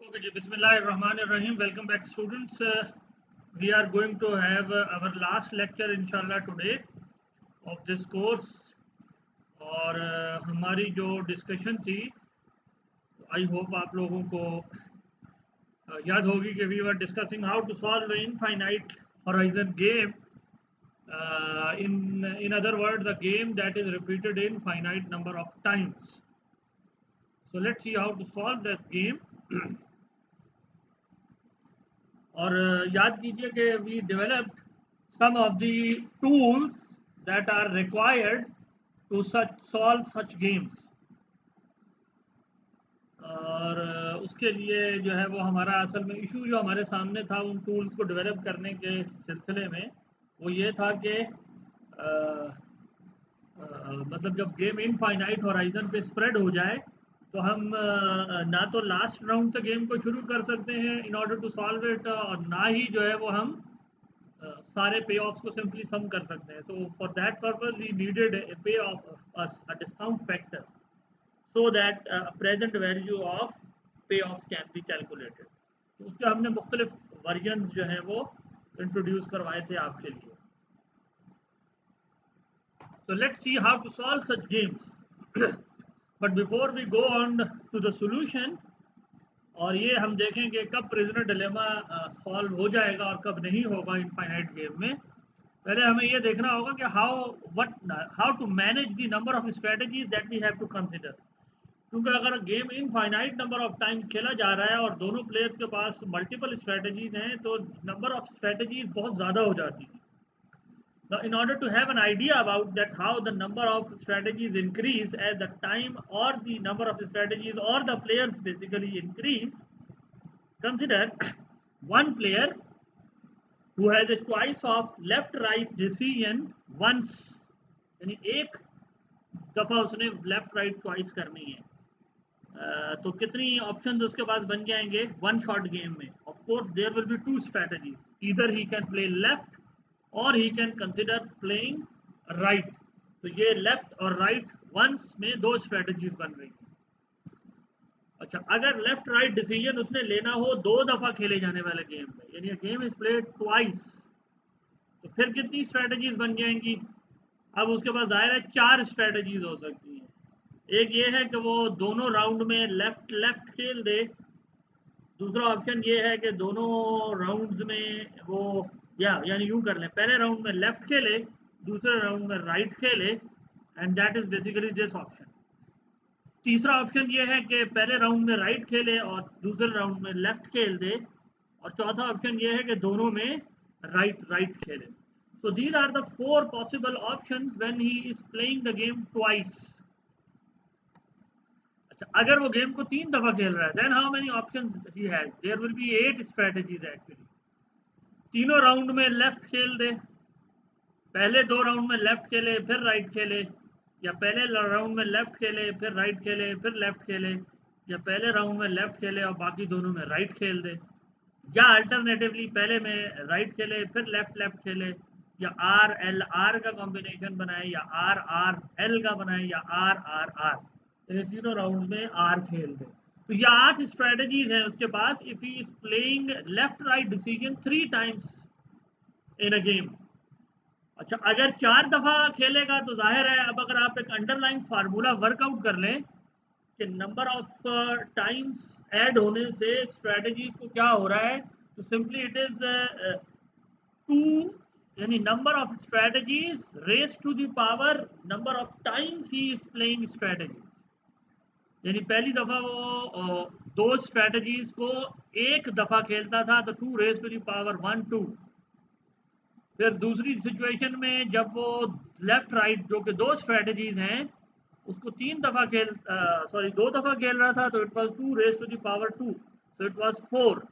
Okay, ji, Bismillahirrahmanirrahim. Welcome back, students. We are going to have our last lecture, inshallah, today of this course. और हमारी जो discussion थी, I hope आप लोगों को याद होगी कि we were discussing how to solve infinite horizon game. In other words, a game that is repeated in finite number of times. So let's see how to solve that game. और याद कीजिए कि we developed some of the tools that are required to solve such games. और उसके लिए जो है वो हमारा असल में इशू जो हमारे सामने था उन टूल्स को डेवलप करने के सिलसिले में वो ये था कि मतलब जब गेम इनफाइनाइट हॉराइजन पे स्प्रेड हो जाए तो हम ना तो लास्ट राउंड से गेम को शुरू कर सकते हैं in order to solve it, और ना ही जो है वो हम सारे पे ऑफ्स को सिंपली सम कर सकते हैं। So for that purpose we needed a pay off a discount factor so that present value of pay offs can be calculated. तो उसके हमने मुख्तलिफ वर्जन जो हैं वो इंट्रोड्यूस करवाए थे आपके लिए। So let's see how to solve such games. But before we go on to the solution, और ये हम देखेंगे कब प्रिजनर डिलेमा सॉल्व हो जाएगा और कब नहीं होगा इनफाइनाइट गेम में, पहले हमें ये देखना होगा कि how to manage the number of strategies that we have to consider. क्योंकि अगर game infinite number of times खेला जा रहा है और दोनों प्लेयर्स के पास मल्टीपल स्ट्रेटजीज हैं तो नंबर ऑफ स्ट्रेटजीज बहुत ज़्यादा हो जाती है। Now, in order to have an idea about that how the number of strategies increase as the time or the number of strategies or the players basically increase, consider one player who has a choice of left right decision once, यानी एक दफ़ा उसने left right choice करनी है। तो कितनी options उसके पास बन जाएंगे वन शॉट गेम में? Of course there will be two strategies, either he can play left और he can consider playing right. तो ये लेफ्ट और राइट वंस में दो स्ट्रेटजीज बन रही हैं। अच्छा, अगर लेफ्ट राइट डिसीजन उसने लेना हो दो दफ़ा खेले जाने वाले गेम में, यानी गेम इज प्लेड ट्वाइस, तो फिर कितनी स्ट्रेटजीज बन जाएंगी? अब उसके पास जाहिर है चार स्ट्रेटजीज हो सकती हैं। एक ये है कि वो दोनों राउंड में लेफ्ट लेफ्ट खेल दे। दूसरा ऑप्शन ये है कि दोनों राउंड्स में वो यानी यूं कर लें, पहले राउंड में लेफ्ट खेले, दूसरे राउंड में राइट खेले, and that is basically this option. तीसरा ऑप्शन ये है कि पहले राउंड में राइट खेले और दूसरे राउंड में लेफ्ट खेल दे, और चौथा ऑप्शन ये है कि दोनों में राइट राइट खेले। So these are the four possible options when he is playing the game twice. अच्छा, अगर वो गेम को तीन दफा खेल रहा है, then how many options he has? There will be 8 strategies actually. तीनों राउंड में लेफ्ट खेल दे, पहले दो राउंड में लेफ्ट खेले फिर राइट खेले, या पहले राउंड में लेफ्ट खेले फिर राइट खेले फिर लेफ्ट खेले, या पहले राउंड में लेफ्ट खेले और बाकी दोनों में राइट खेल दे, या अल्टरनेटिवली पहले में राइट खेले फिर लेफ्ट लेफ्ट खेले, या आर एल आर का कॉम्बिनेशन बनाए, या आर आर एल का बनाए, या आर आर आर, यानी तीनों राउंड में आर खेल दे। तो ये 8 स्ट्रेटजीज हैं उसके पास if he is playing left right decision 3 times in a game. अच्छा, अगर 4 दफा खेलेगा तो जाहिर है, अब अगर आप एक अंडरलाइन फार्मूला वर्कआउट कर लें कि नंबर ऑफ टाइम्स ऐड होने से स्ट्रेटजीज को क्या हो रहा है, तो सिंपली इट इज 2, यानी number of strategies raise to the power number of times he is playing strategies. यानी पहली दफा वो दो स्ट्रेटजीज को एक दफा खेलता था तो 2 रेस टू द पावर 1 2। फिर दूसरी सिचुएशन में जब वो लेफ्ट राइट जो कि दो स्ट्रेटजीज हैं उसको दो दफा खेल रहा था तो it was 2 raise to the power 2, so it was 4।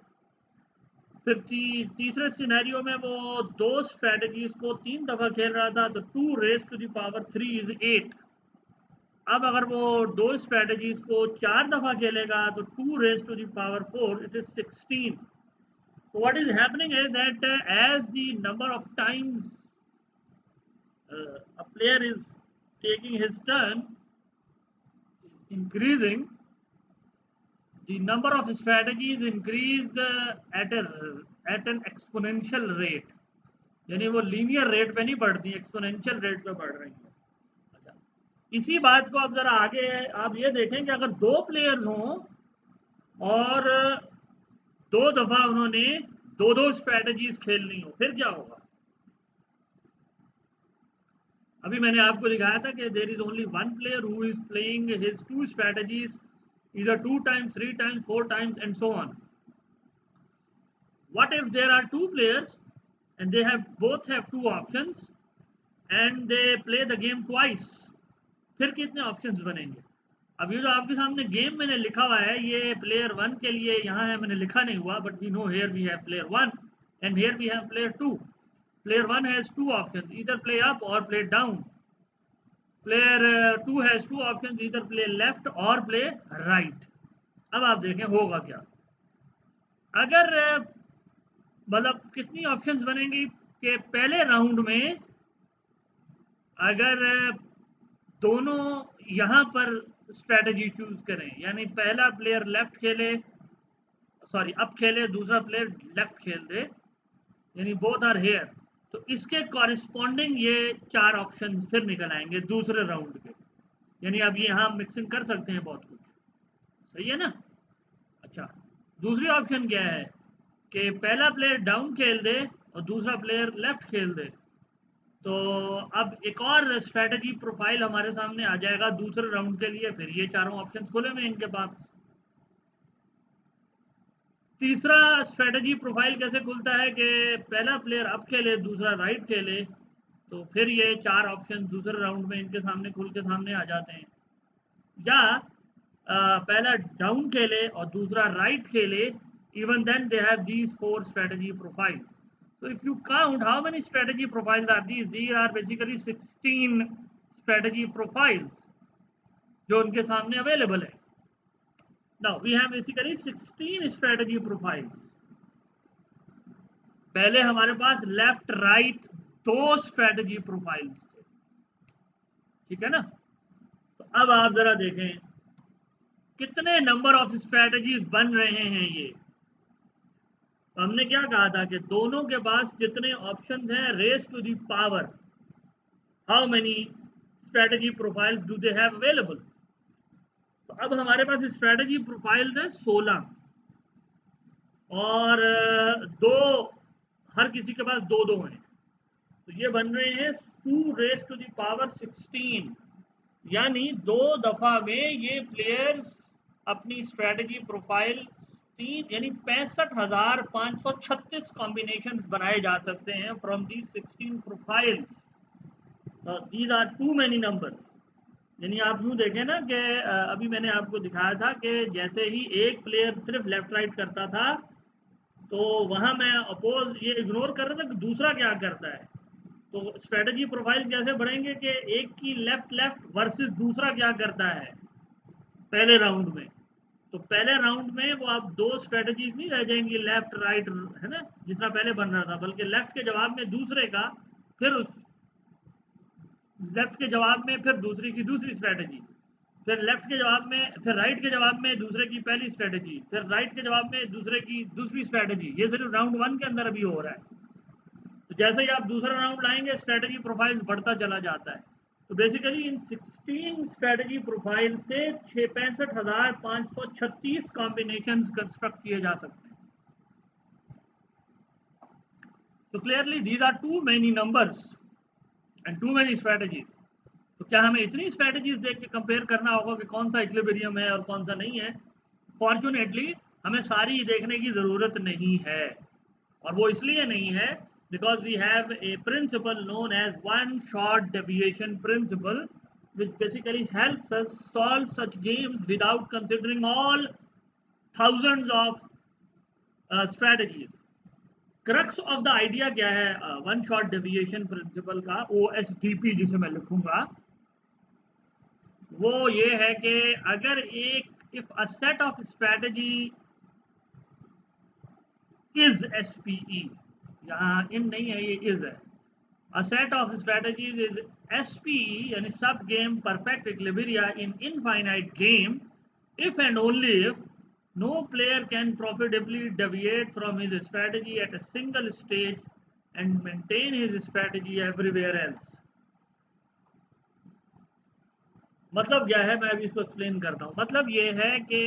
फिर तीसरे सिनेरियो में वो दो स्ट्रेटजीज को 3 दफा खेल रहा था तो 2 raise to the power 3 is 8। अब अगर वो दो स्ट्रेटजीज को 4 दफा खेलेगा तो 2 raise to the power 4 it is 16। So what is happening is that as the number of times a player is taking his turn is increasing, the number of strategies increase at an exponential rate, यानी वो linear rate पे नहीं बढ़ती, exponential rate पे बढ़ रही है। अच्छा, इसी बात को आप जरा आगे आप ये देखें कि अगर दो प्लेयर्स हों और दो दफा उन्होंने दो दो स्ट्रेटजीज खेलनी हो, फिर क्या होगा। अभी मैंने आपको दिखाया था कि there is only one player who is playing his two strategies either 2 times, 3 times, 4 times, and so on. What if there are two players and they have both have two options and they play the game twice? फिर कितने options बनेंगे। अब ये जो आपके सामने game मैंने लिखा हुआ है, ये प्लेयर वन के लिए यहाँ है, मैंने लिखा नहीं हुआ, but we know here we have player one and here we have player two. Player one has two options, either play up or play down. Player two has two options, either play left or play right. अब आप देखें होगा क्या। अगर मतलब कितनी options बनेंगी कि पहले राउंड में अगर दोनों यहाँ पर स्ट्रेटजी चूज करें, यानी पहला प्लेयर लेफ्ट खेले, सॉरी अप खेले, दूसरा प्लेयर लेफ्ट खेल दे, यानी बोथ आर हेयर, तो इसके कॉरिस्पॉन्डिंग ये चार ऑप्शंस फिर निकल आएंगे दूसरे राउंड के। यानी अब ये यहाँ मिक्सिंग कर सकते हैं बहुत कुछ, सही है ना। अच्छा, दूसरी ऑप्शन क्या है कि पहला प्लेयर डाउन खेल दे और दूसरा प्लेयर लेफ्ट खेल दे, तो अब एक और स्ट्रेटजी प्रोफाइल हमारे सामने आ जाएगा दूसरे राउंड के लिए। फिर ये चारों ऑप्शंस खुले हुए इनके पास। तीसरा स्ट्रेटजी प्रोफाइल कैसे खुलता है कि पहला प्लेयर अप खेले, दूसरा राइट खेले, तो फिर ये चार ऑप्शन दूसरे राउंड में इनके सामने खुल के सामने आ जाते हैं। या पहला डाउन खेले और दूसरा राइट खेले, even then they have these four strategy profiles. So if you count how many strategy profiles are these are basically 16 strategy profiles जो उनके सामने अवेलेबल है। Now we have basically 16 strategy profiles. पहले हमारे पास लेफ्ट राइट दो strategy profiles थे, ठीक है ना। तो अब आप जरा देखें कितने नंबर ऑफ स्ट्रेटजीज बन रहे हैं ये। तो हमने क्या कहा था कि दोनों के पास जितने ऑप्शंस हैं raise to the power how many strategy profiles do they have available. तो अब हमारे पास स्ट्रेटजी प्रोफाइल्स हैं 16 और दो, हर किसी के पास दो दो हैं, तो ये बन रहे हैं 2 रेस टू द पावर 16, यानी दो दफा में ये प्लेयर्स अपनी स्ट्रेटजी प्रोफाइल यानी 65,536 कॉम्बिनेशंस बनाए जा सकते हैं from the 16 profiles. These are too many numbers. यानी आप यूँ देखें ना कि अभी मैंने आपको दिखाया था कि जैसे ही एक प्लेयर सिर्फ लेफ्ट राइट करता था, तो वहाँ मैं अपोज ये इग्नोर कर रहा था कि दूसरा क्या करता है। तो स्ट्रेटजी प्रोफाइल्स कैसे बढ़ेंगे कि एक की लेफ्ट लेफ्ट वर्सेस दूसरा क्या करता है पहले राउंड में। तो पहले राउंड में वो आप दो स्ट्रेटजीज नहीं रह जाएंगी लेफ्ट राइट, है ना, जिस तरह पहले बन रहा था, बल्कि लेफ्ट के जवाब में दूसरे का, फिर उस लेफ्ट के जवाब में फिर दूसरी की दूसरी स्ट्रेटजी, फिर लेफ्ट के जवाब में, फिर राइट के जवाब में दूसरे की पहली स्ट्रेटजी, फिर राइट के जवाब में दूसरे की दूसरी स्ट्रेटजी। ये सिर्फ राउंड 1 के अंदर अभी हो रहा है। तो जैसे ही आप दूसरा राउंड लाएंगे स्ट्रेटजी प्रोफाइल्स बढ़ता चला जाता है। तो बेसिकली इन 16 स्ट्रेटजी प्रोफाइल से 65,536 कॉम्बिनेशंस कंस्ट्रक्ट किए जा सकते हैं। तो clearly these are too many numbers and too many strategies. तो क्या हमें इतनी स्ट्रेटजीज देख के कंपेयर करना होगा कि कौन सा इक्विलिब्रियम है और कौन सा नहीं है? फॉर्चुनेटली हमें सारी देखने की ज़रूरत नहीं है, और वो इसलिए नहीं है because we have a principle known as one shot deviation principle, which basically helps us solve such games without considering all thousands of strategies. Crux of the idea क्या है one shot deviation principle का, OSDP जिसे मैं लिखूंगा, वो ये है कि अगर एक if a set of strategy is SPE, यहाँ इन नहीं है, ये इज है, a set of strategies is SPE यानी सब game perfect equilibria in infinite game if and only if No player can profitably deviate from his strategy at a single stage and maintain his strategy everywhere else. मतलब क्या है, मैं अभी इसको explain करता हूँ। मतलब ये है कि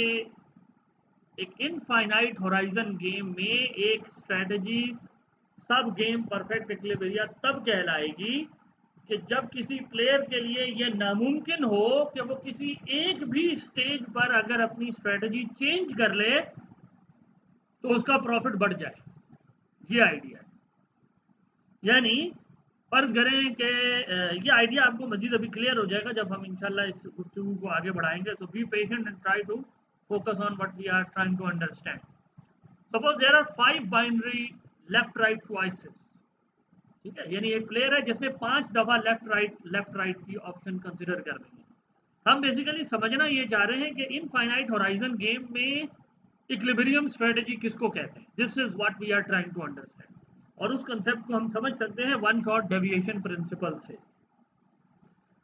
एक इनफाइनाइट होराइजन गेम में एक स्ट्रेटजी सब गेम परफेक्ट इक्विलिब्रिया तब कहलाएगी कि जब किसी प्लेयर के लिए यह नामुमकिन हो कि वो किसी एक भी स्टेज पर अगर अपनी स्ट्रेटजी चेंज कर ले तो उसका प्रॉफिट बढ़ जाए। ये आइडिया है। यानी फर्ज करें कि ये आइडिया आपको मजीद अभी क्लियर हो जाएगा जब हम इंशाल्लाह इस गुफ्तगू को आगे बढ़ाएंगे। So be patient and try to focus on what we are trying to understand. Suppose there are 5 binary left right choices. ठीक है, यानी एक प्लेयर है जिसने 5 दफा लेफ्ट राइट की ऑप्शन कंसिडर करनी है। हम बेसिकली समझना ये चाह रहे हैं कि इनफाइनाइट होराइजन गेम में इक्विलिब्रियम स्ट्रेटजी किसको कहते हैं। This is what we are trying to understand. और उस कंसेप्ट को हम समझ सकते हैं वन शॉट डेविएशन प्रिंसिपल से।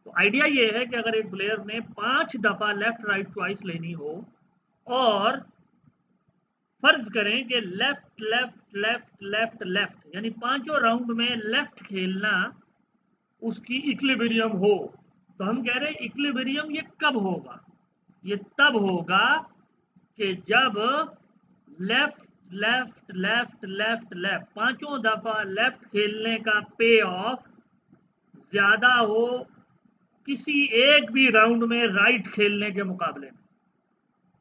तो आइडिया ये है कि अगर एक प्लेयर ने 5 दफा लेफ्ट राइट चॉइस लेनी हो और फर्ज करें कि left left left left left यानी पांचों राउंड में लेफ्ट खेलना उसकी इक्विलिब्रियम हो, तो हम कह रहे हैं इक्विलिब्रियम ये कब होगा? ये तब होगा कि जब left left left left left पांचों दफा लेफ्ट खेलने का पे ऑफ ज्यादा हो किसी एक भी राउंड में राइट खेलने के मुकाबले में।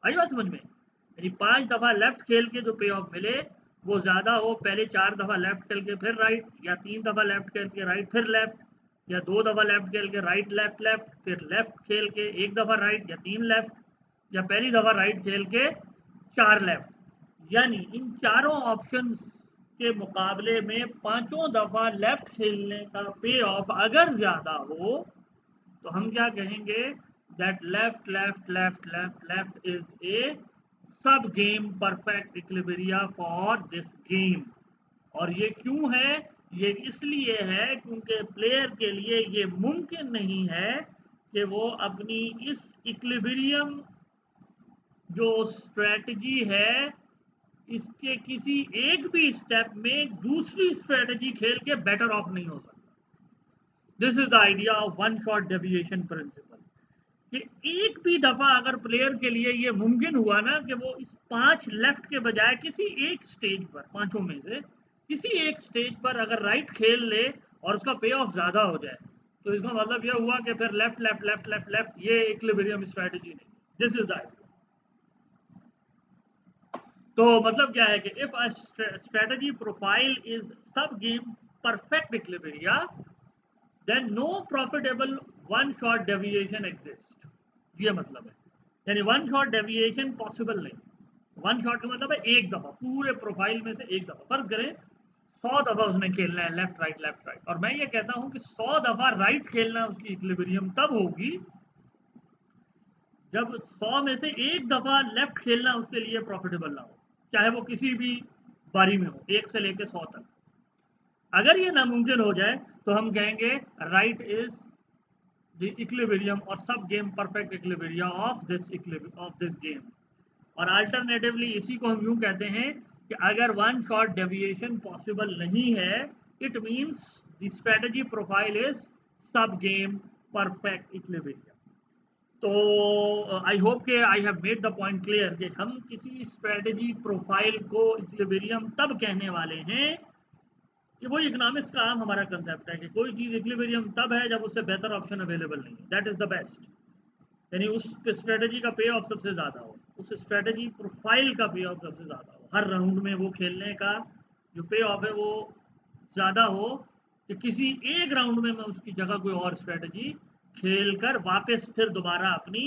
आई बात समझ में? यानी 5 दफा लेफ्ट खेल के जो पे ऑफ मिले वो ज्यादा हो पहले 4 दफा लेफ्ट खेल के फिर राइट, या 3 दफा लेफ्ट खेल के राइट फिर लेफ्ट, या 2 दफा लेफ्ट खेल के राइट लेफ्ट लेफ्ट फिर लेफ्ट खेल के 1 दफा राइट, या 3 लेफ्ट, या पहली दफा राइट खेल के 4 लेफ्ट। यानी इन चारों ऑप्शंस के मुकाबले में पांचों दफा लेफ्ट खेलने का पे ऑफ अगर ज्यादा हो तो हम क्या कहेंगे? That left left left left left is a sub game perfect equilibria for this game. और ये क्यों है? ये इसलिए है क्योंकि प्लेयर के लिए ये मुमकिन नहीं है कि वो अपनी इस इक्विलिब्रियम जो स्ट्रेटजी है इसके किसी एक भी स्टेप में दूसरी स्ट्रेटजी खेल के बेटर ऑफ नहीं हो सकता। This is the idea of one shot deviation principle. कि एक भी दफा अगर प्लेयर के लिए ये मुमकिन हुआ ना कि वो इस 5 लेफ्ट के बजाय किसी एक स्टेज पर, पांचों में से किसी एक स्टेज पर अगर राइट खेल ले और उसका पे ऑफ ज्यादा हो जाए, तो इसका मतलब यह हुआ कि फिर left left left left left ये इक्विलिब्रियम स्ट्रेटजी नहीं। This is the idea. तो मतलब क्या है कि if a strategy profile is sub game perfect equilibria then no profitable one shot deviation exist. ये मतलब है, यानी वन शॉट डेविएशन पॉसिबल नहीं। वन शॉट का मतलब है एक दफा पूरे प्रोफाइल में से एक दफा। फर्ज करें 100 दफा उसने खेलना है लेफ्ट राइट, और मैं ये कहता हूं कि 100 दफा राइट खेलना उसकी इक्विलिब्रियम तब होगी जब 100 में से एक दफा लेफ्ट खेलना उसके लिए प्रॉफिटेबल ना हो, चाहे वो किसी भी बारी में हो, 1 से लेकर 100 तक। अगर ये नामुमकिन हो जाए तो हम कहेंगे राइट इज द इक्विलिब्रियम और सब game perfect equilibria of this game. और अल्टरनेटिवली इसी को हम यूं कहते हैं कि अगर वन शॉट डेविएशन पॉसिबल नहीं है it means the strategy profile is sub game perfect equilibria. तो आई होप के I have made the point clear कि हम किसी स्ट्रेटजी प्रोफाइल को इक्विलिब्रियम तब कहने वाले हैं कि वो इकोनॉमिक्स का आम हमारा कंसेप्ट है कि कोई चीज़ इक्विलिब्रियम तब है जब उससे बेहतर ऑप्शन अवेलेबल नहीं है। दैट इज़ द बेस्ट, यानी उस स्ट्रेटजी का पे ऑफ सबसे ज़्यादा हो, उस स्ट्रेटजी प्रोफाइल का पे ऑफ सबसे ज़्यादा हो, हर राउंड में वो खेलने का जो पे ऑफ है वो ज़्यादा हो कि किसी एक राउंड में मैं उसकी जगह कोई और स्ट्रेटजी खेल कर वापस फिर दोबारा अपनी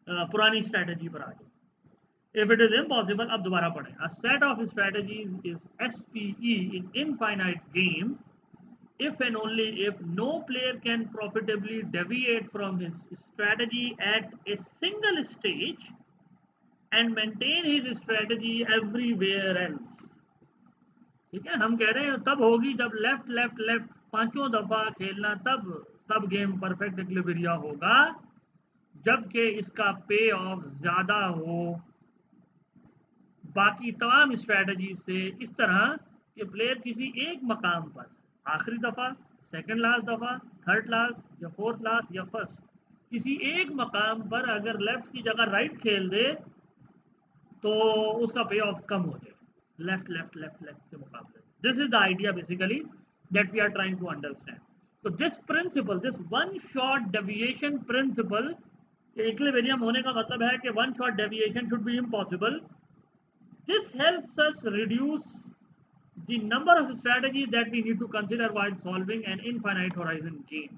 पुरानी स्ट्रेटजी पर आ जाऊँ। If it is impossible, अब दोबारा पढ़ें। A set of strategies is SPE in infinite game if and only if no player can profitably deviate from his strategy at a single stage and maintain his strategy everywhere else। ठीक है, हम कह रहे हैं तब होगी जब left left left पांचों दफा खेलना, तब सब गेम परफेक्ट इक्विलिब्रिया होगा जबकि इसका पे ऑफ ज्यादा हो बाकी तमाम स्ट्रैटेजी से इस तरह कि प्लेयर किसी एक मकाम पर आखिरी दफ़ा, सेकंड लास्ट दफ़ा, थर्ड लास्ट या फोर्थ लास्ट या फर्स्ट, किसी एक मकाम पर अगर लेफ्ट की जगह राइट खेल दे तो उसका पे ऑफ कम हो जाए लेफ्ट लेफ्ट लेफ्ट लेफ्ट के मुकाबले. This is the idea basically that we are trying to understand. So this principle, this one shot deviation principle, equilibrium होने का मतलब है कि one shot deviation should be impossible. This helps us reduce the number of strategies that we need to consider while solving an infinite horizon game.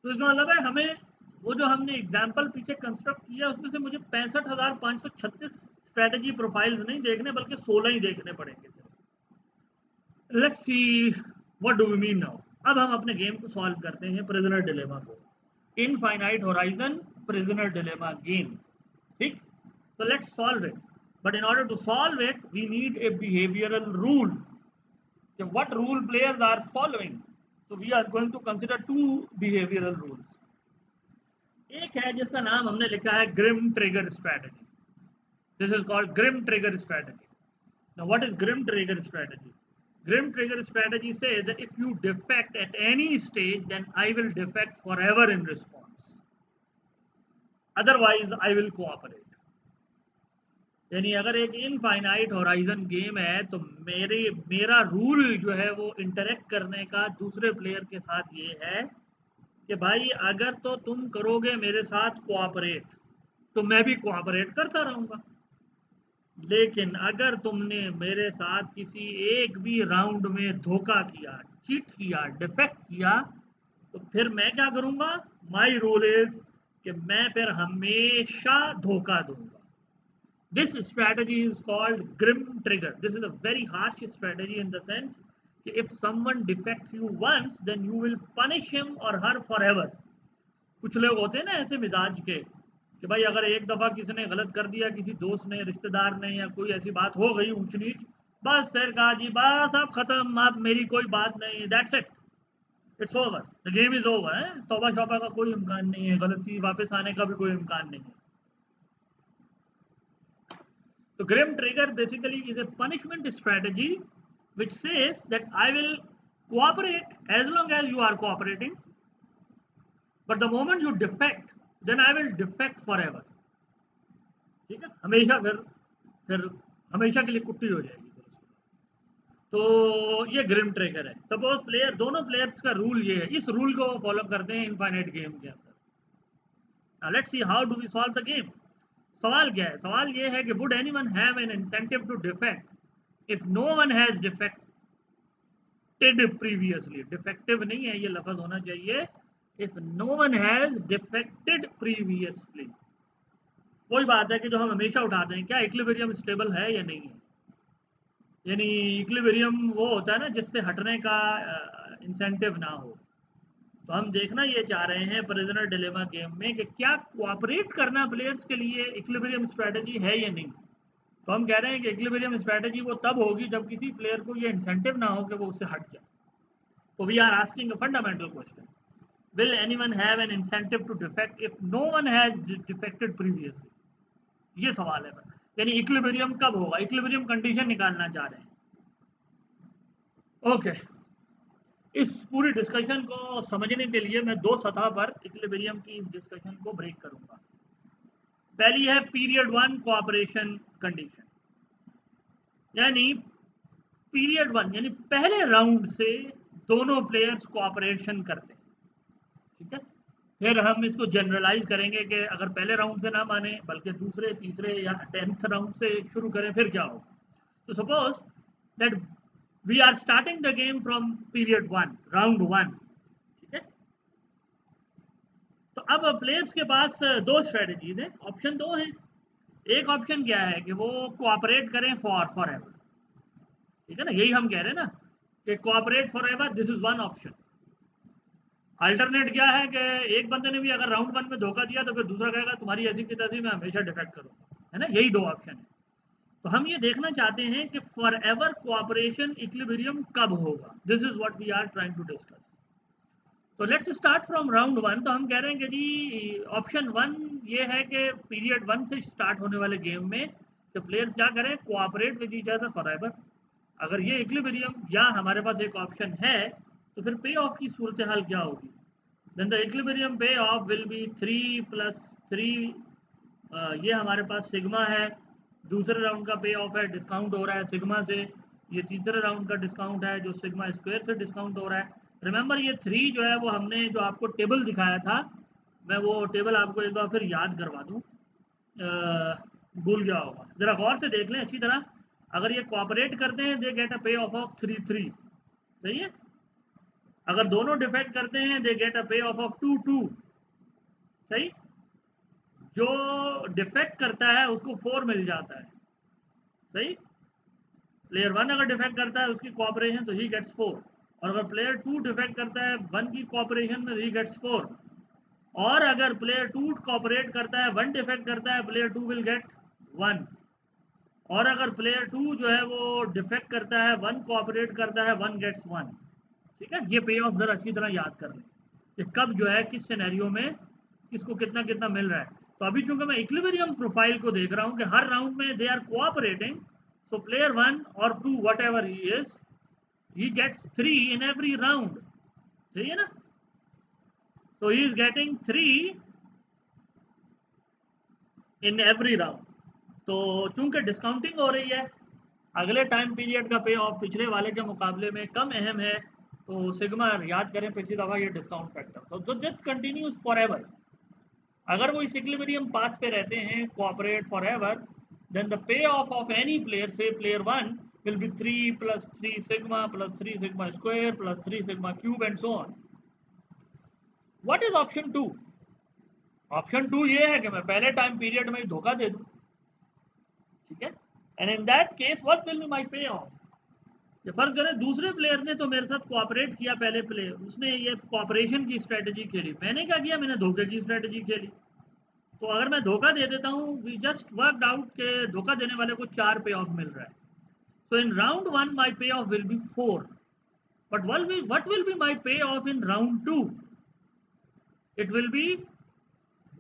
तो इसका मतलब है हमें वो जो हमने एग्जाम्पल पीछे कंस्ट्रक्ट किया उसमें से मुझे 65,536 स्ट्रेटजी प्रोफाइल्स नहीं देखने बल्कि 16 ही देखने पड़ेंगे. Let's see what do we mean now. अब हम अपने गेम को सॉल्व करते हैं, प्रिजनर डिलेमा को, infinite horizon prisoner dilemma game. ठीक, so let's solve it. But in order to solve it, we need a behavioral rule. So what rule players are following? So we are going to consider two behavioral rules. एक है जिसका नाम हमने लिखा है grim trigger strategy. This is called grim trigger strategy. Now what is grim trigger strategy? Grim trigger strategy says that if you defect at any stage, then I will defect forever in response. Otherwise, I will cooperate. यानी अगर एक infinite horizon game है तो मेरा rule जो है वो interact करने का दूसरे प्लेयर के साथ ये है कि भाई अगर तो तुम करोगे मेरे साथ कोऑपरेट तो मैं भी कोऑपरेट करता रहूँगा, लेकिन अगर तुमने मेरे साथ किसी एक भी राउंड में धोखा किया, चीट किया, डिफेक्ट किया तो फिर मैं क्या करूँगा. माई रूल इज कि मैं फिर हमेशा धोखा दूंगा. This strategy is called grim trigger. This is a very harsh strategy in the sense that if someone defects you once, then you will punish him or her forever. कुछ लोग होते हैं ना ऐसे मिजाज के कि भाई अगर एक दफ़ा किसी ने गलत कर दिया, किसी दोस्त ने, रिश्तेदार ने, या कोई ऐसी बात हो गई ऊंच नीच, बस फिर कहा जी बस अब ख़त्म, अब मेरी कोई बात नहीं, that's it, it's over, the game is over. तौबा शौबा का कोई इम्कान नहीं है, गलती वापस आने का भी कोई इम्कान नहीं है. So grim trigger basically is a punishment strategy which says that I will cooperate as long as you are cooperating, but the moment you defect, then I will defect forever. ठीक है, हमेशा फिर हमेशा के लिए कुट्टी हो जाएगी. तो ये ग्रिम ट्रिगर है. सपोज प्लेयर, दोनों प्लेयर्स का रूल ये है, इस रूल को फॉलो करते हैं इनफाइनाइट गेम के अंदर. Now let's see how do we solve the game. सवाल क्या है? सवाल ये है कि would anyone have an incentive to defect if no one has defected previously. Defective नहीं है, ये लफ्ज होना चाहिए if no one has defected previously. वही बात है कि जो हम हमेशा उठाते हैं, क्या इक्विलिब्रियम स्टेबल है या नहीं है. यानी इक्विलिब्रियम वो होता है ना जिससे हटने का इंसेंटिव ना हो. तो हम देखना ये चाह रहे हैं प्रिजनर डिलेमा गेम में कि क्या कोऑपरेट करना प्लेयर्स के लिए इक्विलिब्रियम स्ट्रेटजी है या नहीं. तो हम कह रहे हैं कि इक्विलिब्रियम स्ट्रेटजी वो तब होगी जब किसी प्लेयर को ये इंसेंटिव ना हो कि वो उससे हट जाए. तो we are asking a fundamental question, will anyone have an incentive to defect if no one has defected previously. ये सवाल है. यानी इक्विलिब्रियम कब होगा, इक्विलिब्रियम कंडीशन निकालना चाह रहे हैं. ओके, इस पूरी डिस्कशन को समझने के लिए मैं दो सतह पर इक्विलिब्रियम की इस डिस्कशन को ब्रेक करूंगा. पहली है पीरियड वन कोऑपरेशन कंडीशन. यानी पीरियड वन यानी पहले राउंड से दोनों प्लेयर्स कोऑपरेशन करते हैं. ठीक है, फिर हम इसको जनरलाइज करेंगे कि अगर पहले राउंड से ना माने बल्कि दूसरे, तीसरे या 10th राउंड से शुरू करें फिर क्या होगा. तो suppose that we are starting the game from period one, round one. ठीक है, तो अब प्लेयर्स के पास दो स्ट्रेटजीज हैं, ऑप्शन दो हैं. एक ऑप्शन क्या है कि वो कोऑपरेट करें फॉर एवर. ठीक है ना, यही हम कह रहे हैं ना कि cooperate for ever, this is one option. Alternate क्या है कि एक बंदे ने भी अगर राउंड वन में धोखा दिया तो फिर दूसरा कहेगा तुम्हारी ऐसी की तैसी, मैं हमेशा डिफेक्ट करूंगा. है ना, यही दो ऑप्शन है. तो हम ये देखना चाहते हैं कि फॉर एवर कोऑपरेशन इक्विलिब्रियम कब होगा. This is what we are trying to discuss. तो let's start from round one. तो हम कह रहे हैं कि जी ऑप्शन वन ये है कि पीरियड वन से स्टार्ट होने वाले गेम में कि प्लेयर्स क्या करें, cooperate with each other forever. अगर ये इक्विलिब्रियम या हमारे पास एक ऑप्शन है तो फिर पे ऑफ की सूरत हाल क्या होगी? देन द इक्विलिब्रियम पे ऑफ विल बी 3 + 3, ये हमारे पास सिग्मा है, दूसरे राउंड का पे ऑफ है, डिस्काउंट हो रहा है सिग्मा से, ये तीसरे राउंड का डिस्काउंट है जो सिग्मा स्क्वायर से डिस्काउंट हो रहा है। रिमेंबर ये 3 जो है वो हमने जो आपको टेबल दिखाया था, मैं वो टेबल आपको एक बार फिर याद करवा दूँ, भूल गया होगा, ज़रा गौर से देख लें अच्छी तरह। अगर ये कोऑपरेट करते हैं दे गेट अ पे ऑफ 3, सही है। अगर दोनों डिफेक्ट करते हैं दे गेट अ पे ऑफ 2, सही। जो डिफेक्ट करता है उसको 4 मिल जाता है, सही। प्लेयर 1 अगर डिफेक्ट करता है उसकी कोऑपरेशन तो ही गेट्स 4, और अगर प्लेयर 2 डिफेक्ट करता है 1 की कोऑपरेशन में ही गेट्स 4, और अगर प्लेयर 2 कोऑपरेट करता है 1 डिफेक्ट करता है प्लेयर 2 विल गेट 1, और अगर प्लेयर 2 जो है वो डिफेक्ट करता है 1 कोऑपरेट करता है 1 गेट्स 1। ठीक है, ये पे ऑफ जरा अच्छी तरह याद कर लें कि कब जो है किस सिनेरियो में किसको कितना कितना मिल रहा है। तो अभी चूंकि मैं इक्विलिब्रियम प्रोफाइल को देख रहा हूँ कि हर राउंड में they are cooperating, so player 1 और 2 whatever he is, he gets 3 in every round, सही है ना। So he is getting 3 in every round. तो चूंकि डिस्काउंटिंग हो रही है, अगले टाइम पीरियड का पे ऑफ पिछले वाले के मुकाबले में कम अहम है, तो सिग्मा याद करें पिछली दफ़ा ये डिस्काउंट फैक्टर, तो दिस कंटिन्यूज फॉर एवर। अगर वो इस इक्विलिब्रियम पाथ पे रहते हैं, cooperate forever, then the पे off any player, say player 1 will be 3 + 3 sigma + 3 sigma square + 3 sigma cube and so on. What is option 2? Option 2 ये है कि मैं पहले टाइम पीरियड में ही धोखा दे दूं, ठीक है। And in that case what will be my pay of? ये फर्ज करें दूसरे प्लेयर ने तो मेरे साथ कोऑपरेट किया, पहले प्लेयर उसने ये कोऑपरेशन की स्ट्रेटजी खेली, मैंने क्या किया, मैंने धोखे की स्ट्रेटजी खेली। तो अगर मैं धोखा दे देता हूँ, वी जस्ट वर्कड आउट के धोखा देने वाले को 4 पे ऑफ मिल रहा है। So in round 1 my pay off will be 4, but what will be my pay off in round 2? It will be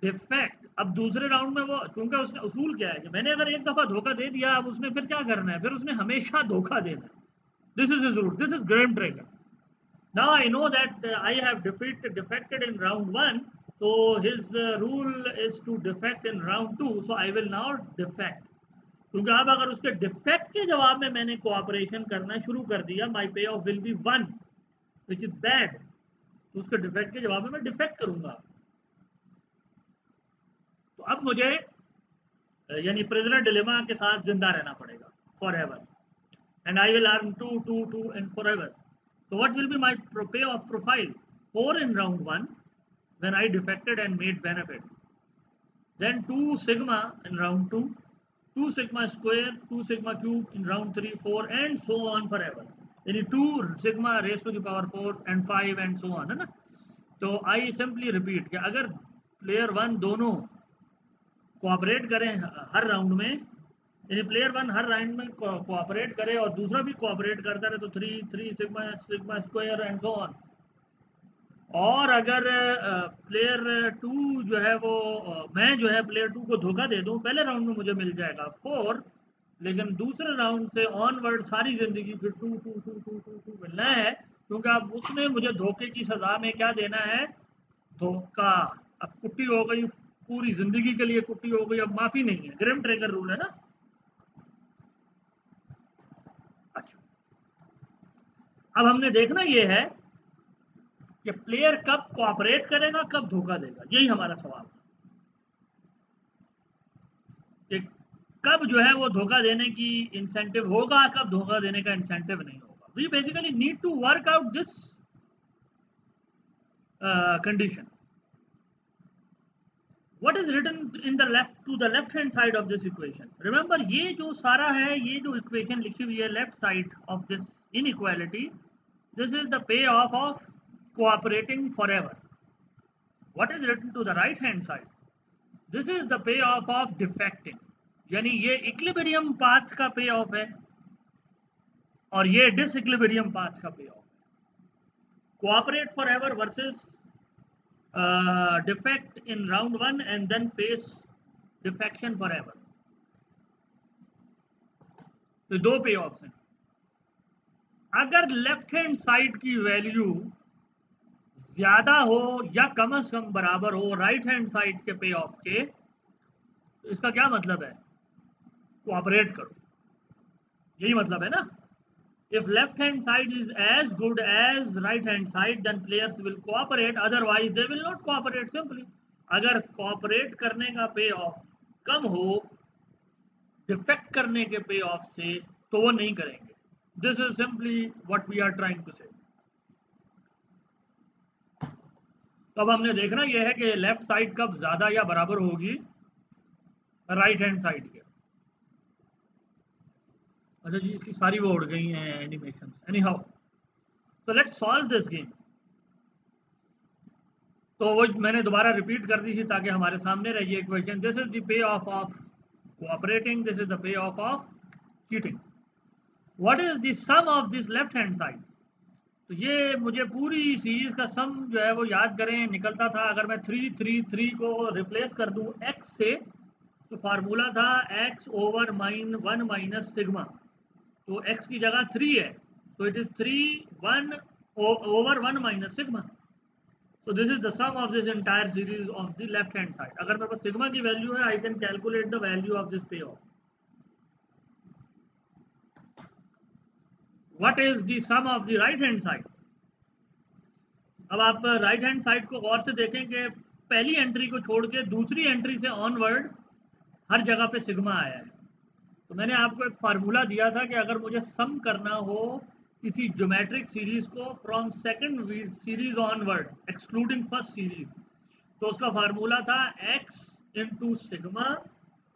defect. अब दूसरे राउंड में वो, चूंकि उसने उसूल क्या है कि मैंने अगर एक दफा धोखा दे दिया, अब उसने फिर क्या करना है, फिर उसने हमेशा धोखा देना है। This is his rule, this is grim trigger. Now I know that I have defected in round 1, so his rule is to defect in round 2, so I will now defect। क्योंकि अब अगर उसके डिफेक्ट के जवाब में मैंने cooperation करना शुरू कर दिया, my pay off will B 1 which is bad, तो उसके डिफेक्ट के जवाब में मैं डिफेक्ट करूंगा। तो अब मुझे यानी प्रिजनर डिलेमा के साथ जिंदा रहना पड़ेगा for ever, and I will earn 2, 2, 2 and forever. So what will be my payoff profile? 4 in round 1 when I defected and made benefit. Then 2 sigma in round 2, 2 sigma square, 2 sigma cube in round 3, 4 and so on forever. यानी 2 sigma raised to the power 4 and 5 and so on, है ना। तो I simply repeat कि अगर player 1 दोनों cooperate करें हर round में, यानी प्लेयर 1 हर राउंड में कोऑपरेट करे और दूसरा भी कोऑपरेट करता रहे, तो 3 3 sigma sigma square and so on. और अगर प्लेयर 2 जो है वो मैं जो है प्लेयर 2 को धोखा दे दूं, पहले राउंड में मुझे मिल जाएगा 4, लेकिन दूसरे राउंड से ऑनवर्ड सारी जिंदगी फिर 2 2 2 2 2 2 मिलना है, क्योंकि अब उसने मुझे धोखे की सजा में क्या देना है, धोखा। अब कुट्टी हो गई, पूरी जिंदगी के लिए कुट्टी हो गई, अब माफी नहीं है, ग्रेम ट्रेगर रूल है ना। अच्छा, अब हमने देखना ये है कि प्लेयर कब कोऑपरेट करेगा, कब धोखा देगा, यही हमारा सवाल था कि कब जो है वो धोखा देने की इंसेंटिव होगा, कब धोखा देने का इंसेंटिव नहीं होगा। We basically need to work out this condition. what is written in the left hand side of this equation? Remember ये जो सारा है, ये जो इक्वेशन लिखी हुई है left side of this inequality, this is the payoff of cooperating forever. What is written to the right hand side? This is the payoff of defecting, यानी ये इक्विलिब्रियम पाथ का पे ऑफ है और ये डिसइक्विलिब्रियम पाथ का पे of है। Cooperate for ever versus defect in round 1 and then face defection forever. तो दो पे ऑफ्स हैं। अगर लेफ्ट हैंड साइड की वैल्यू ज्यादा हो या कम से कम बराबर हो राइट हैंड साइड के पे ऑफ के, तो इसका क्या मतलब है? कोऑपरेट करो, यही मतलब है ना। If left hand side is as good as right hand side, then players will cooperate, otherwise they will not cooperate simply. अगर cooperate करने का पे ऑफ कम हो डिफेक्ट करने के पे ऑफ से, तो वो नहीं करेंगे। This is simply what we are trying to say. तो अब हमने देखना यह है कि लेफ्ट साइड कब ज्यादा या बराबर होगी राइट हैंड साइड के। अच्छा जी, इसकी सारी वो उड़ गई हैं animations. Any how, so let's solve this game. तो वो मैंने दोबारा रिपीट कर दी थी ताकि हमारे सामने रही इक्वेशन। दिस इज द पे of of cooperating, this is the पे of of cheating. What is the sum of this left hand side? तो ये मुझे पूरी सीरीज का सम जो है वो याद करें निकलता था। अगर मैं 3 को रिप्लेस कर दूं x से, तो फार्मूला था x ओवर 1 माइनस सिग्मा। तो x की जगह 3 है, so it is 3 1 over 1 minus sigma. So this is the sum of this entire series of the left hand side. अगर मेरे पास सिग्मा की वैल्यू है, I can calculate the value of this payoff. What is the sum of the right hand side? अब आप right hand side को गौर से देखें कि पहली एंट्री को छोड़ के दूसरी एंट्री से ऑनवर्ड हर जगह पे सिग्मा आया है। तो मैंने आपको एक फार्मूला दिया था कि अगर मुझे सम करना हो किसी ज्योमेट्रिक सीरीज को from second series onward excluding first series, तो उसका फार्मूला था x into sigma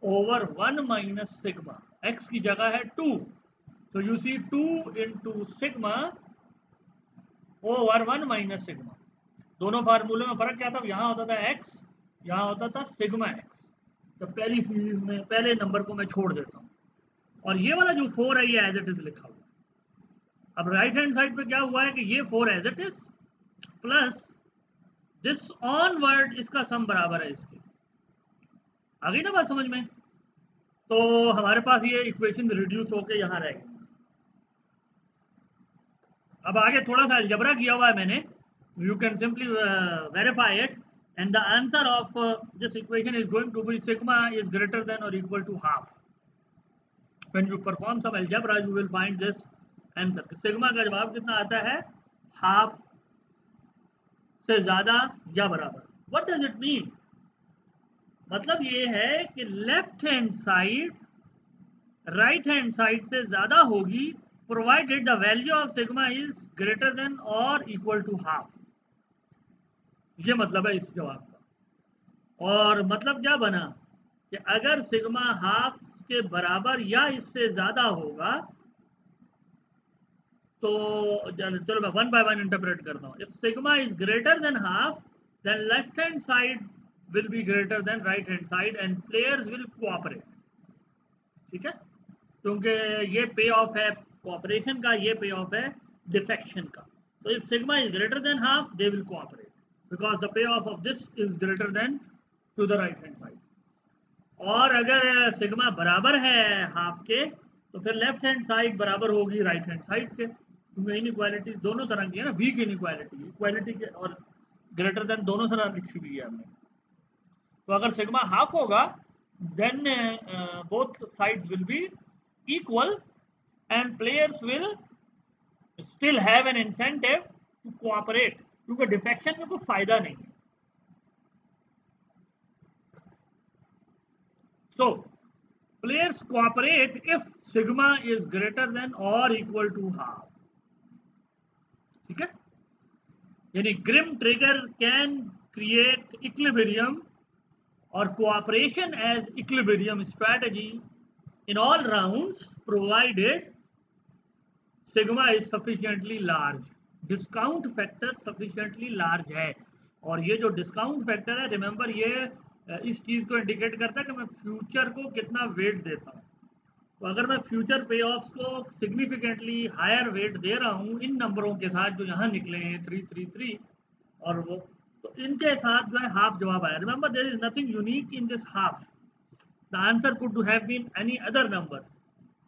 over 1 minus sigma. x की जगह है 2, तो you see 2 into sigma over 1 minus sigma. दोनों फार्मूले में फर्क क्या था? यहाँ होता था x, यहाँ होता था सिग्मा x। तो पहली सीरीज में पहले नंबर को मैं छोड़ देता हूँ, और ये वाला जो 4 है ये एज इट इज लिखा हुआ। अब राइट हैंड साइड पे क्या हुआ है कि ये 4 as it is plus this onward, इसका सम बराबर है इसके। आ गई ना बात समझ में? तो हमारे पास ये इक्वेशन रिड्यूस होके यहाँ रहेगी। अब आगे थोड़ा सा अलजबरा किया हुआ है मैंने, you can simply verify it, and the answer of this equation is going to be sigma is greater than और equal to half. When you perform some algebra you will find this answer. Sigma का जवाब कितना आता है? Half से ज्यादा या बराबर। What does it mean? मतलब ये है कि left hand side right hand side से ज्यादा होगी provided the value of sigma is greater than और इक्वल टू हाफ। ये मतलब है इस जवाब का। और मतलब क्या बना कि अगर सिग्मा हाफ के बराबर या इससे ज्यादा होगा, तो चलो मैं 1 बाय 1 इंटरप्रेट करता हूँ। If sigma is greater than half, then left hand side will be greater than right hand side and players will cooperate। ठीक है, क्योंकि ये पे ऑफ है कोऑपरेशन का, ये पे ऑफ है डिफेक्शन का। तो if sigma is greater than half they will cooperate because the पे of of this is greater than to the right hand side. और अगर सिग्मा बराबर है हाफ के, तो फिर लेफ्ट हैंड साइड बराबर होगी राइट हैंड साइड के, क्योंकि इनइक्वालिटी दोनों तरह की है ना, वीक इनइक्वालिटी, इक्वालिटी के और ग्रेटर देन दोनों तरह लिखी हुई है हमने। तो अगर सिग्मा हाफ होगा then both sides will be equal and players will still have an incentive to cooperate, क्योंकि डिफेक्शन में कोई फायदा नहीं है। So players cooperate if sigma is greater than or equal to half। ठीक है, यानी grim trigger can create equilibrium or cooperation as equilibrium strategy in all rounds provided sigma is sufficiently large। Discount factor sufficiently large है, और ये जो discount factor है remember ये इस चीज को इंडिकेट करता है कि मैं फ्यूचर को कितना वेट देता हूँ। तो अगर मैं फ्यूचर पे ऑफ्स को सिग्निफिकेंटली हायर वेट दे रहा हूँ इन नंबरों के साथ जो यहाँ निकले हैं 333 और वो, तो इनके साथ जो है हाफ जवाब आया। Remember there is nothing unique in this half, the answer could have been any other number.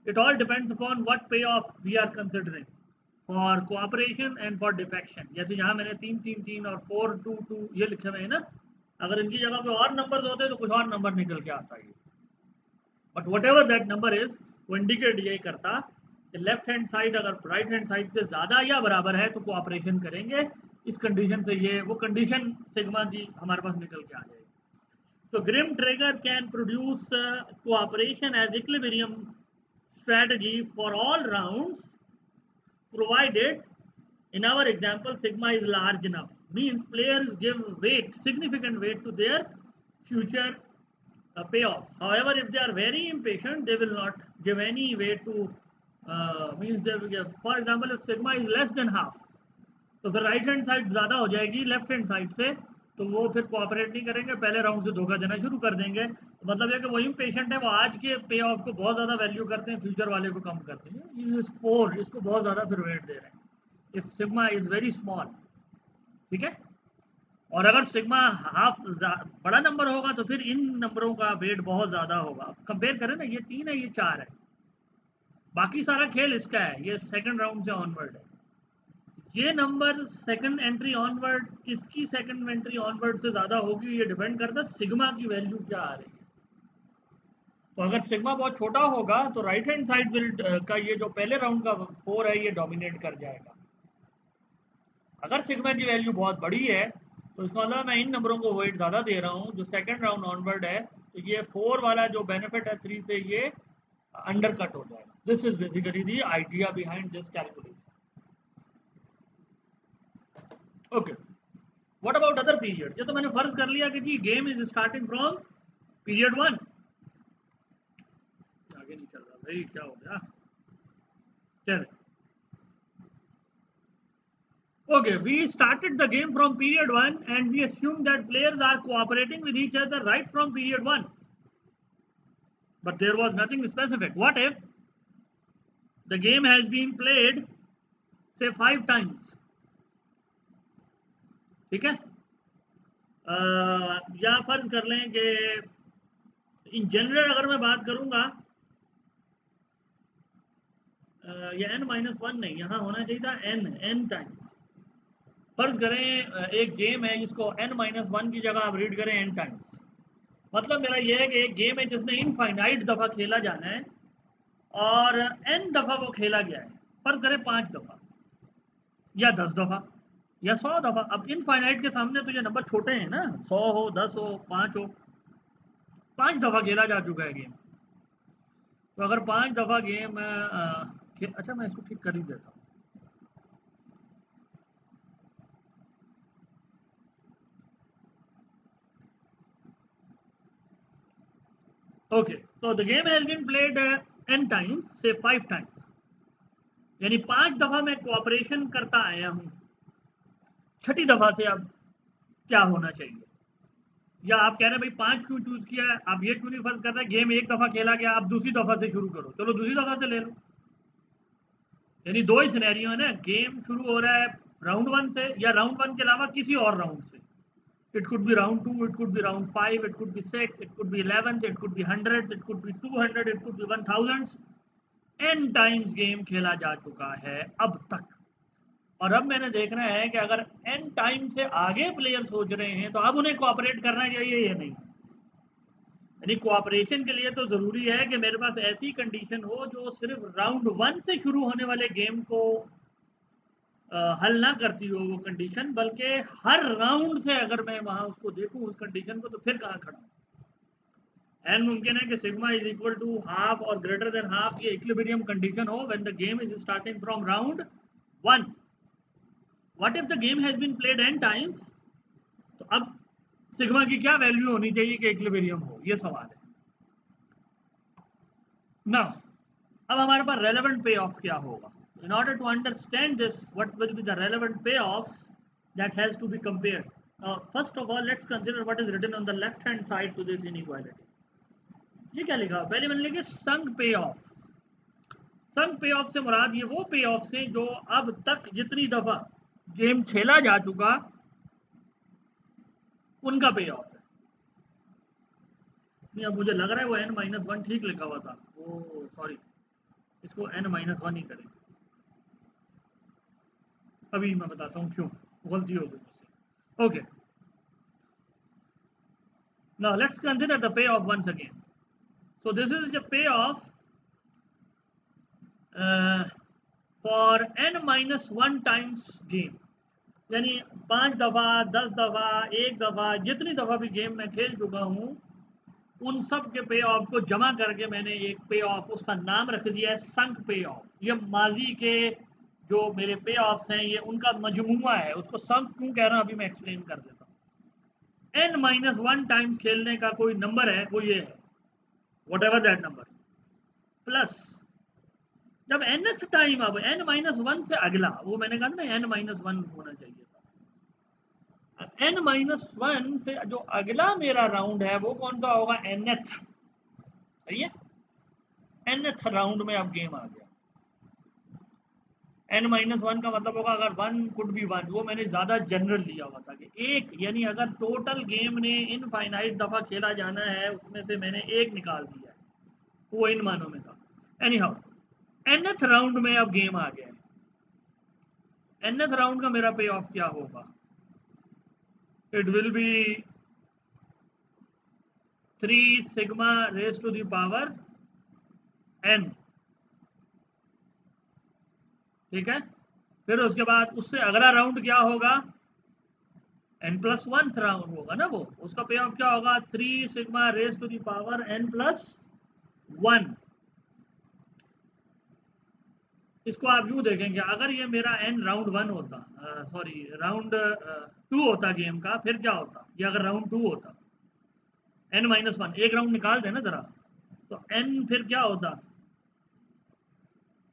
It all depends upon what payoff we are considering for cooperation and for defection. जैसे यहाँ मैंने 3 3 3 और 4 2 2 ये लिखे हुए हैं ना, अगर इनकी जगह पे और नंबर्स होते तो कुछ और नंबर निकल के आता है, but what ever that number is वो इंडिकेट ये करता कि लेफ्ट हैंड साइड अगर राइट हैंड साइड से ज़्यादा या बराबर है तो कोऑपरेशन करेंगे, इस कंडीशन से ये वो कंडीशन सिग्मा की हमारे पास निकल के आ जाएगी. So Grimm trigger can produce cooperation as equilibrium strategy for all rounds, provided in our example sigma is large enough. Means players give weight, significant weight to their future payoffs. However, if they are very impatient, they will not give any weight to means they will give. For example, if sigma is less than half, तो फिर right hand side ज़्यादा हो जाएगी left hand side से, तो वो फिर cooperate नहीं करेंगे, पहले राउंड से धोखा देना शुरू कर देंगे. तो मतलब ये कि वही पेशेंट है, वो आज के पे ऑफ को बहुत ज़्यादा वैल्यू करते हैं, फ्यूचर वाले को कम करते हैं. इस 4 इसको बहुत ज़्यादा फिर वेट दे रहे हैं if sigma is very small. ठीक है, और अगर सिग्मा हाफ बड़ा नंबर होगा तो फिर इन नंबरों का वेट बहुत ज़्यादा होगा. कंपेयर करें ना, ये 3 है, ये 4 है, बाकी सारा खेल इसका है, ये सेकेंड राउंड से ऑनवर्ड है. ये नंबर सेकंड एंट्री ऑनवर्ड, इसकी सेकंड एंट्री ऑनवर्ड से ज़्यादा होगी, ये डिपेंड करता है सिग्मा की वैल्यू क्या आ रही है. तो अगर सिग्मा बहुत छोटा होगा तो राइट हैंड साइड विल का ये जो पहले राउंड का 4 है ये डोमिनेट कर जाएगा. अगर सिग्मा की वैल्यू बहुत बड़ी है तो इसका मतलब मैं इन नंबरों को वेट ज़्यादा दे रहा हूँ जो सेकंड राउंड ऑनवर्ड है, तो ये 4 वाला जो बेनिफिट है 3 से ये अंडर कट हो जाएगा. This is basically the idea behind this calculation. Okay, what about other period. ये तो मैंने फर्ज कर लिया कि जी game is starting from period 1. आगे नहीं चल रहा भाई, क्या हो गया. चल, okay, we started the game from period 1 and we assume that players are cooperating with each other right from period 1, but there was nothing specific. What if the game has been played say 5 times. ठीक है, या फर्ज कर लें कि in general अगर मैं बात करूंगा, ये n-1 नहीं, यहाँ होना चाहिए था n टाइम्स. फर्ज करें एक गेम है जिसको n-1 की जगह आप रीड करें n टाइम्स. मतलब मेरा यह है कि एक गेम है जिसने इनफाइनाइट दफ़ा खेला जाना है और n दफ़ा वो खेला गया है. फर्ज करें 5 दफ़ा या 10 दफ़ा या 100 दफ़ा. अब इनफाइनाइट के सामने तो ये नंबर छोटे हैं ना, 100 हो, 10 हो, 5 हो. 5 दफ़ा खेला जा चुका है गेम. तो अगर 5 दफ़ा गेम अच्छा मैं इसको ठीक कर ही देता हूँ. Okay, so the game has been played n times, say 5 times, यानी 5 दफ़ा मैं कोऑपरेशन करता आया हूँ. छठी दफ़ा से अब क्या होना चाहिए, या आप कह रहे हैं भाई 5 क्यों चूज किया है, आप ये क्यों नहीं फर्ज कर रहे हैं गेम एक दफ़ा खेला गया, आप दूसरी दफ़ा से शुरू करो. चलो दूसरी दफ़ा से ले लो. यानी 2 ही सिनेरियो है ना, गेम शुरू हो रहा है राउंड 1 से या राउंड 1 के अलावा किसी और राउंड से. It could be round 2, it could be round 5, it could be 6, it could be 11, it could be 100, it could be 200, it could be 1000. n times game खेला जा चुका है अब तक. और अब मैंने देखना है कि अगर n टाइम से आगे प्लेयर सोच रहे हैं तो अब उन्हें कोऑपरेट करना चाहिए या नहीं. यानी कोऑपरेशन के लिए तो ज़रूरी है कि मेरे पास ऐसी कंडीशन हो जो सिर्फ राउंड 1 से शुरू होने वाले गेम को हल ना करती हो वो कंडीशन, बल्कि हर राउंड से अगर मैं वहां उसको देखूं उस कंडीशन को, तो फिर कहाँ खड़ा हूं. एंड मुमकिन है कि sigma is equal to half और ग्रेटर देन हाफ ये इक्विलिब्रियम कंडीशन हो when the game is starting from round 1. What if the game has been played n times, तो अब सिग्मा की क्या वैल्यू होनी चाहिए कि इक्विलिब्रियम हो, ये सवाल है. नाउ अब हमारे पास रेलेवेंट पे ऑफ क्या होगा. In order to understand this, what will be the relevant payoffs that has to be compared? First of all, let's consider what is written on the left hand side to this inequality. ये क्या लिखा, पहले मैंने लिखा संक पे of. संक पे of से मुराद ये वो पे ऑफ से जो अब तक जितनी दफा गेम खेला जा चुका उनका पे ऑफ है. नहीं, अब मुझे लग रहा है वो n-1 ठीक लिखा हुआ था. ओ सॉरी, इसको n-1 ही करें। अभी मैं बताता हूँ क्यों, गलती हो गई मुझसे। Okay, now let's consider the payoff once again. So this is the payoff for n-1 times game, यानी 5 दफ़ा, 10 दफ़ा, 1 दफ़ा, जितनी दफ़ा भी गेम में खेल चुका हूँ उन सब के पे ऑफ को जमा करके मैंने एक पे ऑफ, उसका नाम रख दिया है संक पे ऑफ। ये माजी के जो मेरे पे ऑफ्स हैं ये उनका मजमुआ है, उसको संक क्यों कह रहा हूँ अभी मैं एक्सप्लेन कर देता हूँ। n-1 टाइम्स खेलने का कोई नंबर है, वो ये है, what ever that number, plus जब nth टाइम, अब n-1 से अगला, वो मैंने कहा था ना n-1 होना चाहिए था, n-1 से जो अगला मेरा राउंड है वो कौन सा होगा, nth, सही है, nth राउंड में अब गेम आ गया। n-1 का मतलब होगा अगर 1 कुड बी 1, वो मैंने ज़्यादा जनरल लिया हुआ था कि एक, यानी अगर टोटल गेम ने इनफाइनाइट दफ़ा खेला जाना है उसमें से मैंने एक निकाल दिया है, वो इन मानों में था। एनी हाउ nth राउंड में अब गेम आ गया है। nth राउंड का मेरा पे ऑफ क्या होगा, it will be 3 sigma raise to the power n, ठीक है। फिर उसके बाद उससे अगला राउंड क्या होगा, n+1 राउंड होगा ना, वो उसका पे ऑफ क्या होगा, 3 sigma raise to the power n+1। इसको आप यूं देखेंगे, अगर ये मेरा n राउंड 1 होता, सॉरी राउंड 2 होता गेम का, फिर क्या होता, ये अगर राउंड 2 होता, n-1 एक राउंड निकाल देना जरा, तो n फिर क्या होता,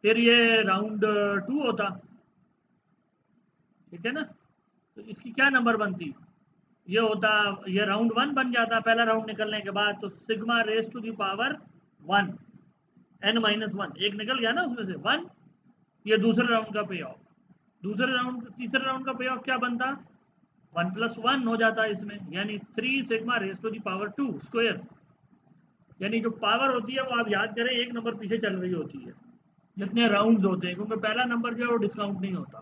फिर ये राउंड 2 होता, ठीक है ना। तो इसकी क्या नंबर बनती, ये होता, ये राउंड 1 बन जाता पहला राउंड निकलने के बाद, तो sigma raise to the power 1 n-1, एक निकल गया ना उसमें से 1, ये दूसरे राउंड का पे ऑफ। दूसरे राउंड, तीसरे राउंड का पे ऑफ क्या बनता, 1+1 हो जाता इसमें, यानी 3 sigma raise to the power 2 square. यानी जो पावर होती है वो आप याद करें एक नंबर पीछे चल रही होती है जितने राउंड्स होते हैं, क्योंकि पहला नंबर जो है वो डिस्काउंट नहीं होता।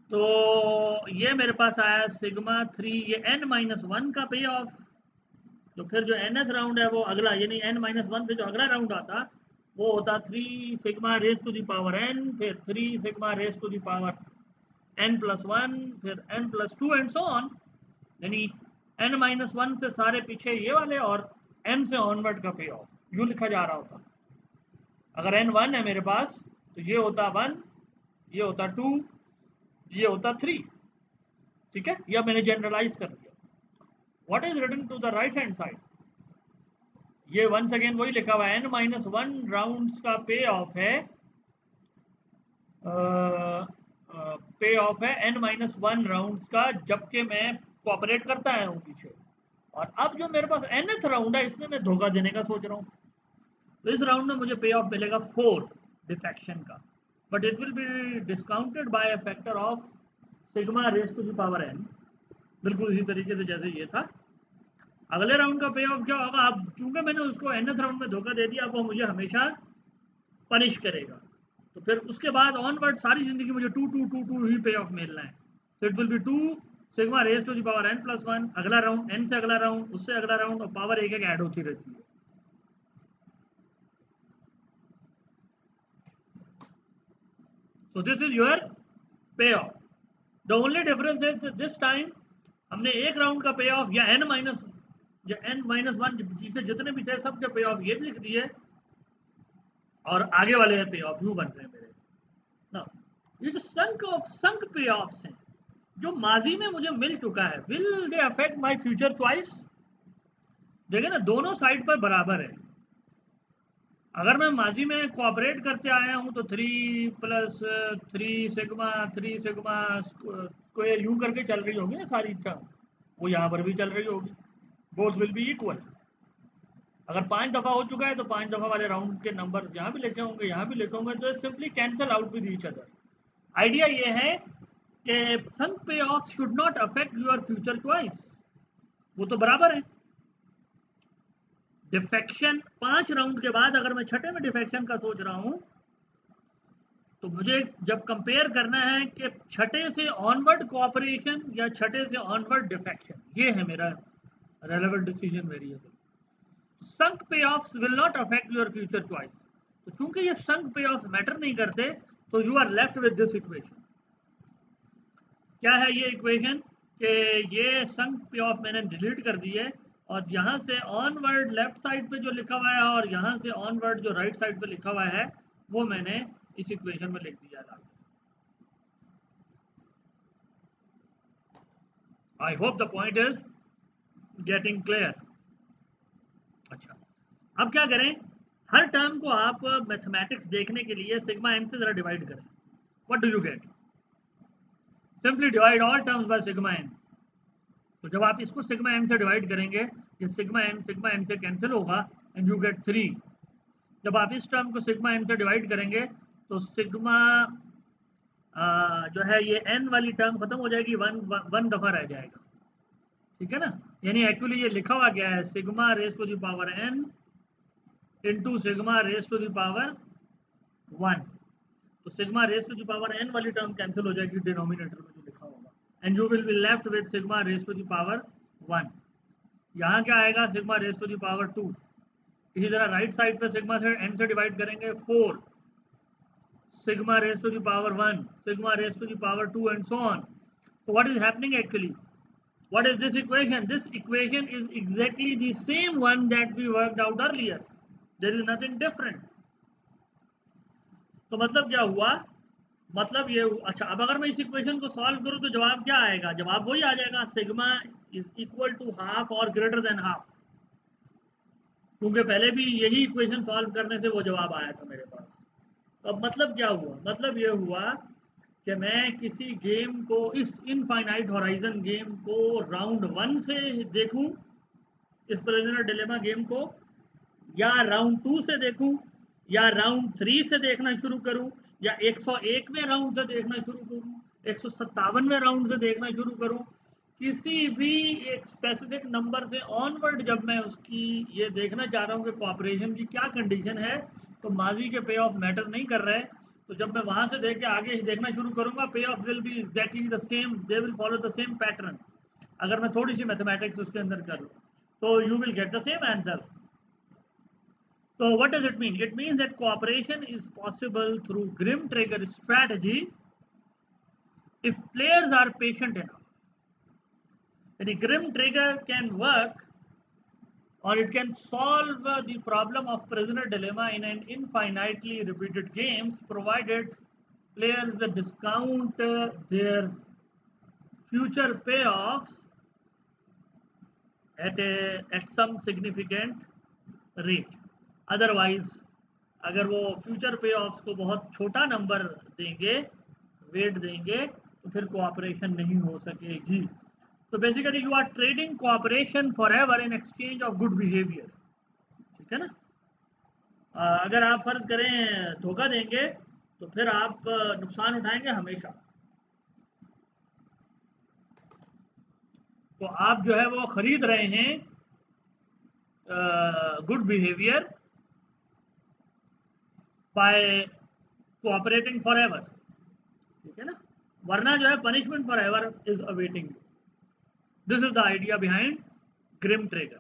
तो ये मेरे पास आया सिग्मा 3, ये n-1 का पे ऑफ। तो फिर जो nth राउंड है वो अगला, यानी n-1 से जो अगला राउंड आता वो होता 3 sigma raise to the power n, फिर 3 sigma raise to the power n+1, फिर n+2 एंड सो ऑन। यानी n-1 से सारे पीछे ये वाले, और n से ऑनवर्ड का पे ऑफ यूँ लिखा जा रहा होता। अगर n1 है मेरे पास तो ये होता 1, ये होता 2, ये होता 3, ठीक है। यह मैंने जनरलाइज कर दिया। What is written to the right hand side, ये वंस अगेन वही लिखा हुआ है, n-1 राउंड्स का पे ऑफ है, पे ऑफ है n-1 राउंड्स का, जबकि मैं कोऑपरेट करता आया हूँ पीछे। और अब जो मेरे पास nth राउंड है इसमें मैं धोखा देने का सोच रहा हूँ, तो इस राउंड में मुझे पे ऑफ मिलेगा 4 डिफेक्शन का, but it will be discounted by a factor of sigma raise to the power n, बिल्कुल इसी तरीके से जैसे ये था। अगले राउंड का पे ऑफ क्या होगा, अब चूंकि मैंने उसको nth राउंड में धोखा दे दिया, अब वो मुझे हमेशा पनिश करेगा, तो फिर उसके बाद ऑनवर्ड सारी जिंदगी मुझे 2 2 2 2 ही पे ऑफ मिलना है। तो it will be 2 sigma raise to the power n+1, अगला राउंड n से अगला राउंड, उससे अगला राउंड, और पावर एक एक ऐड होती रहती है। So this is your payoff. The only difference is that this time हमने एक राउंड का पे ऑफ या n-1 जितने भी थे सबके पे ऑफ ये लिख दिए, और आगे वाले पे ऑफ यूं बन रहे हैं मेरे ना। ये जो संक पे ऑफ्स हैं जो माजी में मुझे मिल चुका है, will they affect my future choice. देखिए ना, दोनों साइड पर बराबर है। अगर मैं माजी में कोऑपरेट करते आया हूँ तो 3+3 सिग्मा 3 सिग्मा स्क्वायर यूं करके चल रही होगी ना सारी टर्म, वो यहाँ पर भी चल रही होगी, बोथ विल बी इक्वल। अगर 5 दफ़ा हो चुका है तो 5 दफ़ा वाले राउंड के नंबर यहाँ भी लिखे होंगे, यहाँ भी लिखे होंगे, तो simply cancel out with each other. Idea ये है कि सम पे of should not affect your future choice, वो तो बराबर है। डिफेक्शन 5 राउंड के बाद अगर मैं छठे में डिफेक्शन का सोच रहा हूं तो मुझे जब कंपेयर करना है कि छठे से ऑनवर्ड कोऑपरेशन या छठे से ऑनवर्ड डिफेक्शन, ये है मेरा relevant decision variable. Sunk pay offs will not affect your future choice. तो चूंकि ये संक पे ऑफ्स मैटर नहीं करते तो you are left with this equation. क्या है ये इक्वेशन कि ये संक पे ऑफ मैंने डिलीट कर दी है और यहाँ से ऑनवर्ड लेफ्ट साइड पे जो लिखा हुआ है और यहाँ से ऑनवर्ड जो राइट साइड पे लिखा हुआ है वो मैंने इस इक्वेशन में लिख दिया था। I hope the point is getting clear. अच्छा, अब क्या करें, हर टर्म को आप मैथमेटिक्स देखने के लिए सिग्मा एन से जरा डिवाइड करें। What do you get? Simply divide all terms by sigma n. तो जब आप इसको सिग्मा एन से डिवाइड करेंगे, ये सिग्मा एन से कैंसिल होगा एंड यू गेट 3। जब आप इस टर्म को सिग्मा एन से डिवाइड करेंगे तो सिग्मा जो है ये एन वाली टर्म खत्म हो जाएगी, वन दफा रह जाएगा। ठीक है ना, यानी एक्चुअली ये लिखा हुआ गया है sigma raise to the power n into sigma raise to the power 1। तो sigma raise to the power n वाली टर्म कैंसिल हो जाएगी डिनोमिनेटर में जो लिखा होगा and you will be left with sigma raise to the power 1। यहाँ क्या आएगा, sigma raise to the power 2। इसी तरह राइट साइड पे सिग्मा से एन से डिवाइड करेंगे 4, sigma raised to the power 1, sigma raised to the power 2 and so on. So what is happening actually? What is this equation? This equation is exactly the same one that we worked out earlier. There is nothing different. तो मतलब क्या हुआ, मतलब ये अच्छा, अब अगर मैं इस इक्वेशन को सॉल्व करूं तो जवाब क्या आएगा? जवाब वही आ जाएगा, sigma is equal to half और ग्रेटर देन हाफ, क्योंकि पहले भी यही इक्वेशन सॉल्व करने से वो जवाब आया था मेरे पास। अब मतलब क्या हुआ, मतलब ये हुआ कि मैं किसी गेम को, इस इनफाइनाइट हॉराइजन गेम को राउंड 1 से देखूं, इस प्रिजनर डिलेमा गेम को, या राउंड 2 से देखूं, या राउंड 3 से देखना शुरू करूं, या 101वें राउंड से देखना शुरू करूं, 157वें राउंड से देखना शुरू करूं, किसी भी एक स्पेसिफिक नंबर से ऑनवर्ड जब मैं उसकी ये देखना चाह रहा हूँ कि कोऑपरेशन की क्या कंडीशन है, तो माजी के पे ऑफ मैटर नहीं कर रहे। तो जब मैं वहां से देख के आगे देखना शुरू करूंगा, पे off will B exactly the same, they will follow the same pattern. अगर मैं थोड़ी सी मैथमेटिक्स उसके अंदर कर लूँ तो you will get the same answer. So what does it mean? It means that cooperation is possible through Grimm trigger strategy if players are patient enough. The Grimm trigger can work, or it can solve the problem of prisoner dilemma in an infinitely repeated games, provided players discount their future payoffs at some significant rate. Otherwise, अगर वो future पे offs को बहुत छोटा number देंगे, wait देंगे, तो फिर कोऑपरेशन नहीं हो सकेगी। तो basically you are trading cooperation for ever in exchange of good behaviour. ठीक है ना, अगर आप फर्ज करें धोखा देंगे तो फिर आप नुकसान उठाएंगे हमेशा। तो आप जो है वो खरीद रहे हैं good behaviour by cooperating for ever. ठीक है ना, वरना जो है punishment for ever is awaiting. This is the idea behind grim trigger.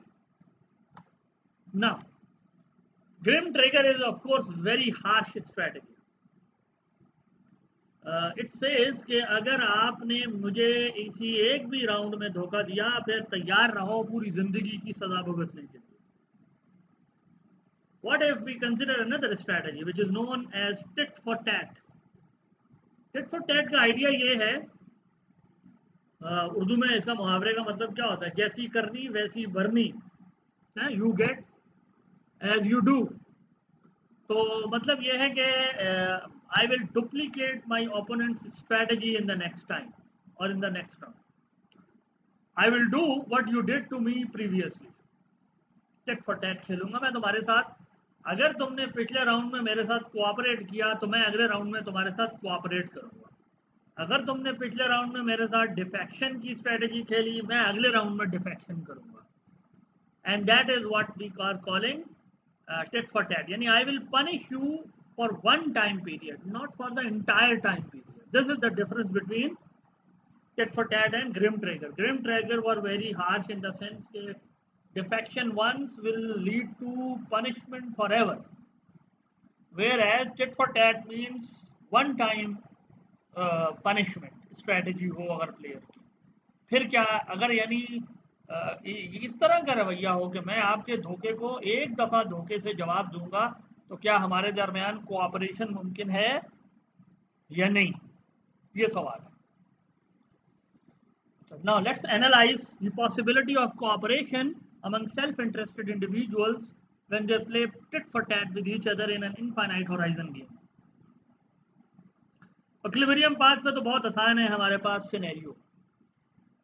Now grim trigger is of course very harsh strategy. It says कि अगर आपने मुझे इसी एक भी राउंड में धोखा दिया, फिर तैयार रहो पूरी जिंदगी की सजा भुगतने के लिए। What if we consider another strategy which is known as tit for tat? Tit for TET का आइडिया ये है, उर्दू में इसका मुहावरे का मतलब क्या होता है, जैसी करनी वैसी भरनी, you get as you do. तो मतलब ये है कि I will duplicate my opponent's strategy in the next time और in the next round I will do what you did to me previously. Tit for tat खेलूंगा मैं तुम्हारे साथ। अगर तुमने पिछले राउंड में मेरे साथ कोऑपरेट किया तो मैं अगले राउंड में तुम्हारे साथ कोऑपरेट करूंगा। अगर तुमने पिछले राउंड में मेरे साथ डिफेक्शन की स्ट्रेटजी खेली, मैं अगले राउंड में डिफेक्शन करूंगा। and that is what we are calling tit for tat. Yani I will punish you for one time period, not for the entire time period. This is the difference between tit for tat and grim trigger. Grim trigger were very harsh in the sense that defection once will lead to punishment forever, whereas tit for tat means one time punishment strategy हो अगर player की, फिर क्या अगर यानी इस तरह का रवैया हो कि मैं आपके धोखे को एक दफ़ा धोखे से जवाब दूंगा, तो क्या हमारे दरमियान कोऑपरेशन मुमकिन है या नहीं, ये सवाल है. Now let's analyze the possibility of cooperation among self-interested individuals when they play tit for tat with each other in an infinite horizon game. Equilibrium path पे तो बहुत आसान है हमारे पास scenario,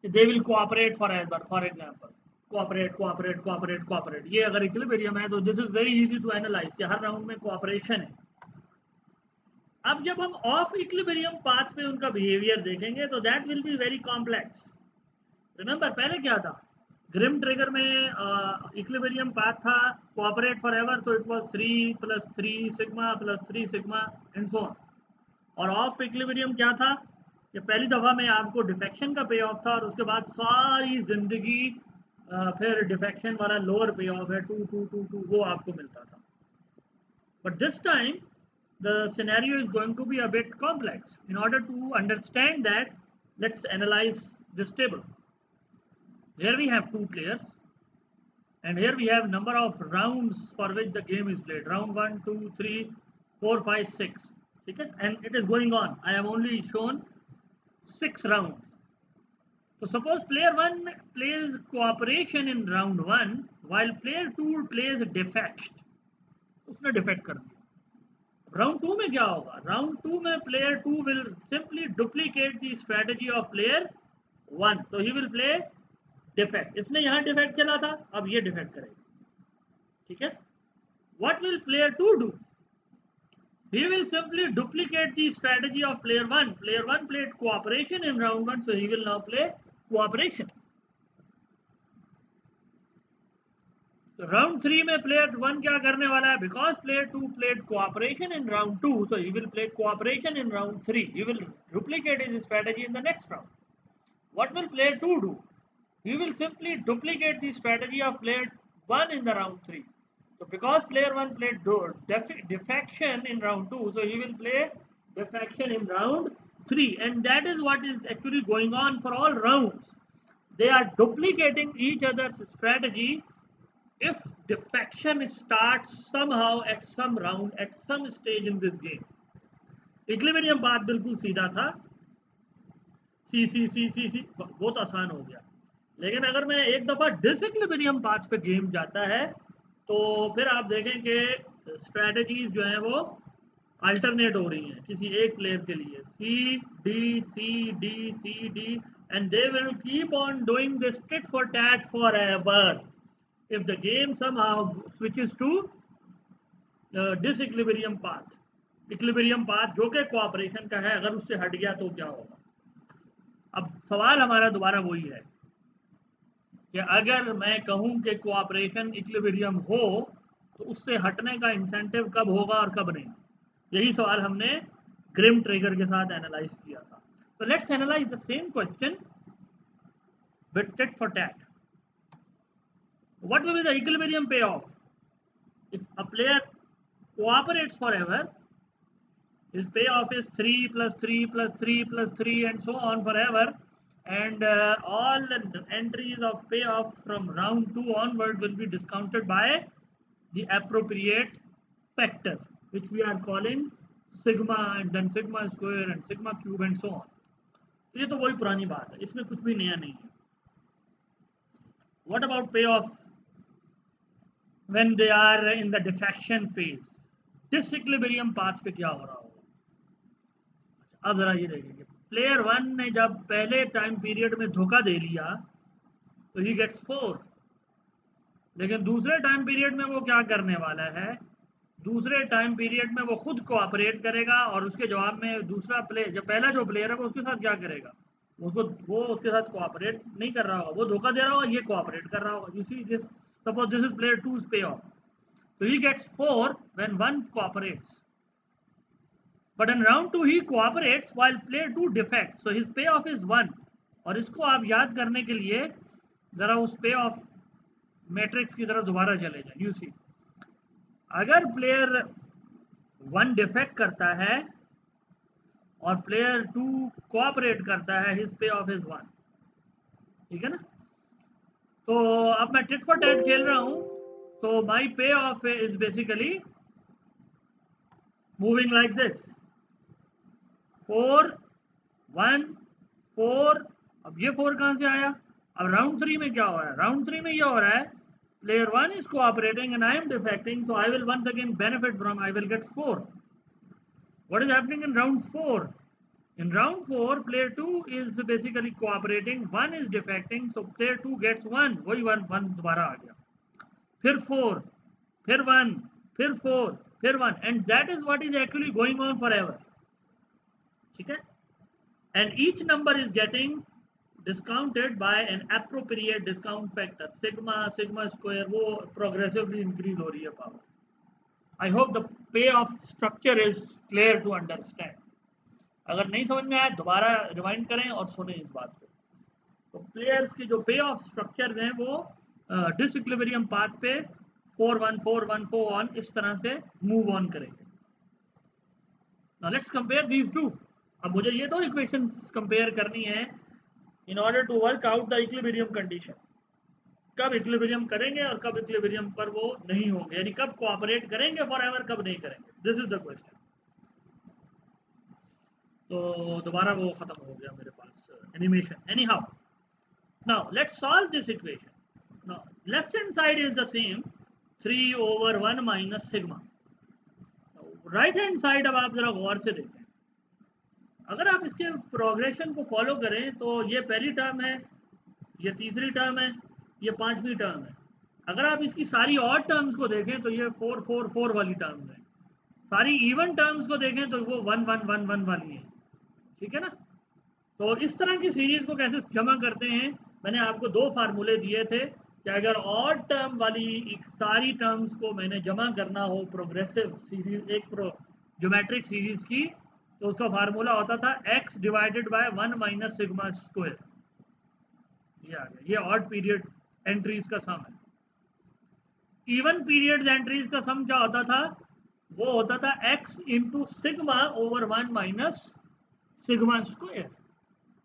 they will cooperate for example, cooperate. ये अगर equilibrium है तो this is very easy to analyze कि हर राउंड में कोऑपरेशन है. अब जब हम ऑफ इक्विलिब्रियम पाथ पे उनका बिहेवियर देखेंगे तो that will be very complex. Remember पहले क्या था, ग्रिम ट्रिगर में इक्विलिब्रियम पाथ था कोऑपरेट फॉर एवर, तो it was 3 + 3 sigma + 3 sigma and so on. और ऑफ इक्विलिब्रियम क्या था कि पहली दफ़ा में आपको डिफेक्शन का पे ऑफ था और उसके बाद सारी ज़िंदगी फिर डिफेक्शन वाला लोअर पे ऑफ है 2 2 2 2 वो आपको मिलता था. But this time the scenario is going to be a bit complex. In order to understand that, let's analyze this table. Here we have two players and here we have number of rounds for which the game is played. Round 1 2 3 4 5 6, okay? And it is going on. I have only shown 6 rounds. So suppose player 1 plays cooperation in round 1 while player 2 plays defect. उसने defect कर दिया. Round 2 में क्या होगा, round 2 में player 2 will simply duplicate the strategy of player 1, so he will play defect. इसने यहां defect खेला था, अब ये डिफेक्ट करेगा, ठीक है. What will player 2 do, he will simply duplicate the strategy of player 1. Player 1 played cooperation in round 1, so he will now play cooperation. Round 3 में प्लेयर 1 क्या करने वाला है, because player 2 played cooperation in round 2, so he will play cooperation in round 3. He will duplicate his strategy in the next round. What will player 2 do, he will simply duplicate the strategy of player 1 in the round 3. So because player 1 played defection in round 2, so he will play defection in round 3, and that is what is actually going on for all rounds. They are duplicating each other's strategy if defection starts somehow at some round, at some stage in this game. Equilibrium path बिल्कुल सीधा था, सी सी सी सी सी बहुत आसान हो गया. लेकिन अगर मैं एक दफ़ा डिसइक्विलिब्रियम पाथ पे गेम जाता है तो फिर आप देखें कि स्ट्रेटजीज जो हैं वो अल्टरनेट हो रही हैं किसी एक प्लेयर के लिए, C D C D C D, and they will keep on doing this tit for tat for ever. If the game somehow switches to disequilibrium path, equilibrium path जो कि कोऑपरेशन का है, अगर उससे हट गया तो क्या होगा. अब सवाल हमारा दोबारा वही है कि अगर मैं कहूं कि कोऑपरेशन इक्विलिब्रियम हो तो उससे हटने का इंसेंटिव कब होगा और कब नहीं. यही सवाल हमने ग्रिम ट्रिगर के साथ एनालाइज किया था. So let's analyze the same question with tit for tat. What will be the equilibrium payoff if a player cooperates forever? His payoff is 3 + 3 + 3 + 3 and so on forever, and all the entries of payoffs from round 2 onward will be discounted by the appropriate factor, which we are calling sigma, and then sigma square and sigma cube and so on. ये तो वही पुरानी बात है, इसमें कुछ भी नया नहीं है. What about payoff when they are in the defection phase? Disequilibrium path पे क्या हो रहा होगा. अब जरा ये देखेंगे, प्लेयर 1 ने जब पहले टाइम पीरियड में धोखा दे लिया तो ही गेट्स 4, लेकिन दूसरे टाइम पीरियड में वो क्या करने वाला है, दूसरे टाइम पीरियड में वो खुद कोऑपरेट करेगा और उसके जवाब में दूसरा प्लेयर, जब पहला जो प्लेयर है वो उसके साथ क्या करेगा, वो उसके साथ कोऑपरेट नहीं कर रहा होगा, वो धोखा दे रहा होगा, ये कोऑपरेट कर रहा होगा. You see this Suppose this is player 2's payoff. So he gets 4 when 1 cooperates. But in round 2 he cooperates while player 2 defects. So his payoff is 1. और इसको आप याद करने के लिए ज़रा उस payoff मैट्रिक्स की तरफ दोबारा चले जाएं. You see, अगर प्लेयर 1 डिफेक्ट करता है और प्लेयर 2 कोऑपरेट करता है, हिज पे ऑफ इज 1. ठीक है ना. तो अब मैं टिट फॉर टैट खेल रहा हूं. So my pay of is basically moving like this 4 1 4. अब ये 4 कहां से आया? अब राउंड 3 में क्या हो रहा है? राउंड 3 में ये हो रहा है player 1 is cooperating and I am defecting, so I will once again benefit from, I will get 4. What is happening in round 4? In round 4 player 2 is basically cooperating, 1 is defecting, so player 2 gets 1. वही 1 दोबारा आ गया. फिर 4, फिर 1, फिर 4, फिर 1, and that is what is actually going on forever. ठीक है. And each number is getting discounted by an appropriate discount factor, sigma square. वो progressively increase हो रही है power. I hope the payoff structure is clear to understand. अगर नहीं समझ में आए दोबारा रिवाइंड करें और सुने इस बात को. तो प्लेयर्स के जो पे ऑफ स्ट्रक्चर्स हैं वो डिसइक्विलिब्रियम पाथ पे 4-1 4-1 4-1 इस तरह से मूव ऑन करेंगे. Now let's compare these two. अब मुझे ये दो इक्वेशंस कंपेयर करनी है in order to work out the equilibrium condition. कब इक्विलिब्रियम करेंगे और कब इक्विलिब्रियम पर वो नहीं होंगे, यानी कब कोऑपरेट करेंगे फॉरएवर, कब नहीं करेंगे. This is the question. तो दोबारा वो खत्म हो गया मेरे पास animation. Anyhow, now let's solve this equation. Now left hand side is the same 3/1 minus sigma. Right hand side अब आप जरा गौर से देखें. अगर आप इसके प्रोग्रेशन को फॉलो करें तो ये पहली टर्म है, ये तीसरी टर्म है, ये पांचवी टर्म है. अगर आप इसकी सारी ऑड टर्म्स को देखें तो ये 4-4-4 वाली टर्म्स हैं. सारी इवन टर्म्स को देखें तो वो 1-1-1-1 वाली हैं. ठीक है ना. तो इस तरह की सीरीज को कैसे जमा करते हैं, मैंने आपको दो फार्मूले दिए थे कि अगर ऑड टर्म वाली सारी टर्म्स को मैंने जमा करना हो प्रोग्रेसिव सीरीज, एक ज्योमेट्रिक सीरीज की, तो उसका फार्मूला होता था x divided by 1 minus sigma square. ये आ गया. ये ऑड पीरियड एंट्रीज का सम है. इवन पीरियड एंट्रीज का सम क्या होता था? वो होता था x into sigma over 1 minus sigma square.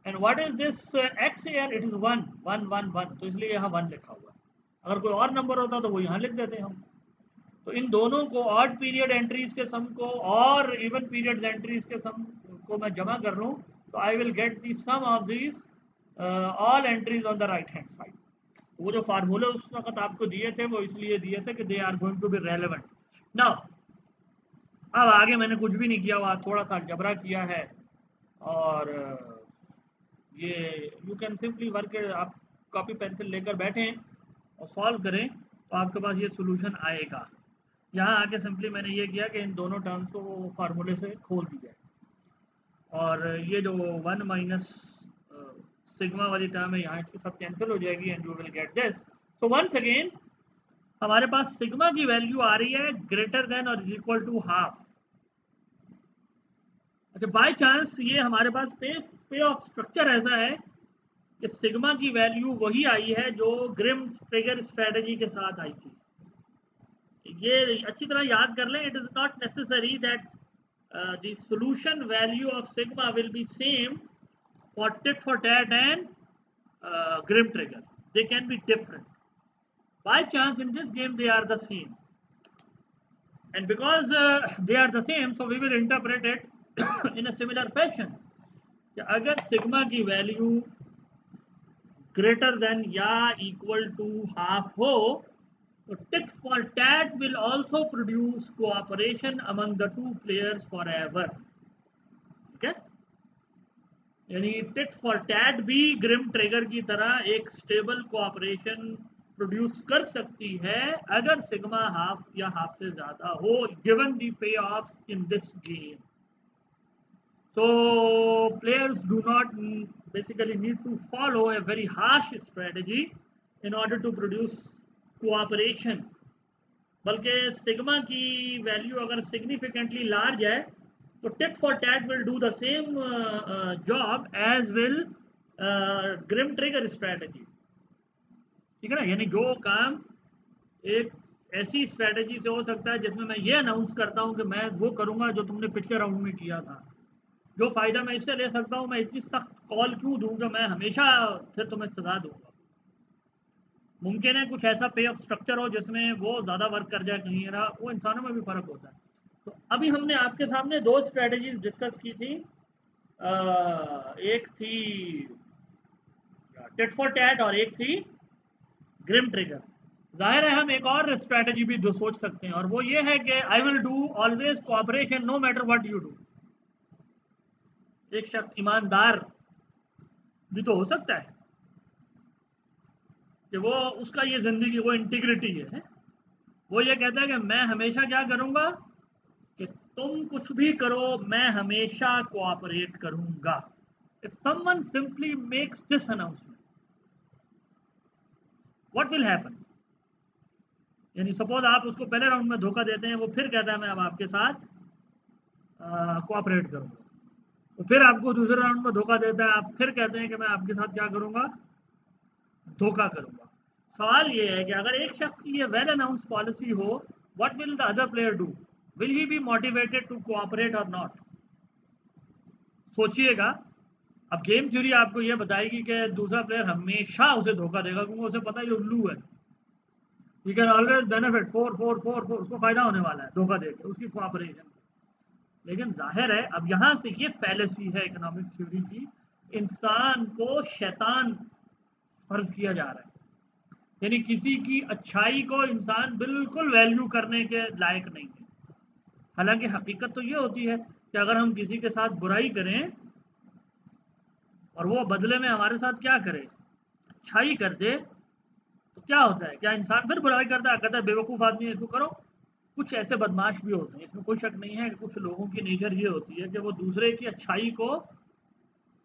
And what is this x here? It is 1 1 1 1. तो इसलिए यहाँ 1 लिखा हुआ है. अगर कोई और नंबर होता तो वो यहाँ लिख देते हम. तो इन दोनों को, ऑड पीरियड एंट्रीज के सम को और इवन पीरियड एंट्रीज के सम को मैं जमा कर लूँ तो I will get the sum of these all entries on the right hand side. वो जो फार्मूले उस वक्त आपको दिए थे वो इसलिए दिए थे कि they are going to be relevant. Now अब आगे मैंने कुछ भी नहीं किया हुआ, थोड़ा सा जबरा किया है. और ये यू कैन सिंपली वर्क. आप कॉपी पेंसिल लेकर बैठें और सॉल्व करें तो आपके पास ये सोल्यूशन आएगा. यहाँ आके सिंपली मैंने ये किया कि इन दोनों टर्म्स को फार्मूले से खोल दिया और ये जो 1 माइनस सिग्मा वाली टर्म है यहाँ इसके साथ कैंसिल हो जाएगी and you will get this. So once again हमारे पास सिग्मा की वैल्यू आ रही है ग्रेटर देन और इज इक्वल टू हाफ. अच्छा, बाय चांस ये हमारे पास पे ऑफ स्ट्रक्चर ऐसा है कि सिग्मा की वैल्यू वही आई है जो ग्रिम ट्रिगर स्ट्रेटजी के साथ आई थी. ये अच्छी तरह याद कर लें. It is not necessary that the solution value of sigma will be same for tit for tat and grim trigger. They can be different. By chance in this game they are the same, and because they are the same so we will interpret it in a similar fashion. अगर sigma की value greater than या equal to half हो तो tit for tat will also produce cooperation among the two players forever. ठीक है. यानी tit for tat भी Grimm trigger की तरह एक स्टेबल कोऑपरेशन प्रोड्यूस कर सकती है अगर सिग्मा हाफ या हाफ से ज्यादा हो, given the pay offs in this game. So players do not basically need to follow a very harsh strategy in order to produce cooperation, बल्कि सिग्मा की वैल्यू अगर सिग्निफिकेंटली लार्ज है तो tit for tat will do the same job as will grim trigger strategy. ठीक है ना, यानी जो काम एक ऐसी स्ट्रैटेजी से हो सकता है जिसमें मैं ये अनाउंस करता हूँ कि मैं वो करूँगा जो तुमने पिछले राउंड में किया था, जो फ़ायदा मैं इससे ले सकता हूँ, मैं इतनी सख्त कॉल क्यों दूंगा, मैं हमेशा फिर तुम्हें सजा दूंगा। मुमकिन है कुछ ऐसा पे ऑफ स्ट्रक्चर हो जिसमें वो ज़्यादा वर्क कर जाए कहीं ना, वो इंसानों में भी फ़र्क होता है। तो अभी हमने आपके सामने दो स्ट्रैटेजीज डिस्कस की थी। एक थी टिट फॉर टैट और एक थी ग्रिम ट्रिगर। जाहिर है हम एक और स्ट्रैटेजी भी जो सोच सकते हैं, और वो ये है कि I will do always cooperation no matter what you do. एक शख्स ईमानदार भी तो हो सकता है कि वो उसका ये जिंदगी वो इंटीग्रिटी है, वो ये कहता है कि मैं हमेशा क्या करूंगा कि तुम कुछ भी करो मैं हमेशा कोऑपरेट करूंगा। If someone simply makes this announcement, what will happen? यानी सपोज आप उसको पहले राउंड में धोखा देते हैं, वो फिर कहता है मैं अब आपके साथ कोऑपरेट करूंगा, तो फिर आपको दूसरे राउंड में धोखा देता है, आप फिर कहते हैं कि मैं आपके साथ क्या करूंगा, धोखा करूंगा। सवाल ये है कि अगर एक शख्स की ये वेल अनाउंस पॉलिसी हो, what will the other player do? Will he be motivated to cooperate or not? सोचिएगा। अब गेम थ्योरी आपको ये बताएगी कि दूसरा प्लेयर हमेशा उसे धोखा देगा, क्योंकि उसे पता है ये उल्लू है, he can always benefit, four four four four, उसको फायदा होने वाला है धोखा देकर उसकी कोऑपरेशन। लेकिन जाहिर है अब यहाँ से ये फैलेसी है इकोनॉमिक थ्योरी की, इंसान को शैतान फर्ज किया जा रहा है, यानी किसी की अच्छाई को इंसान बिल्कुल वैल्यू करने के लायक नहीं है। हालांकि हकीकत तो ये होती है कि अगर हम किसी के साथ बुराई करें और वो बदले में हमारे साथ क्या करे, अच्छाई कर दे, तो क्या होता है, क्या इंसान फिर बुराई करता है, कहता है बेवकूफ़ आदमी है इसको करो? कुछ ऐसे बदमाश भी होते हैं, इसमें कोई शक नहीं है कि कुछ लोगों की नेचर ये होती है कि वो दूसरे की अच्छाई को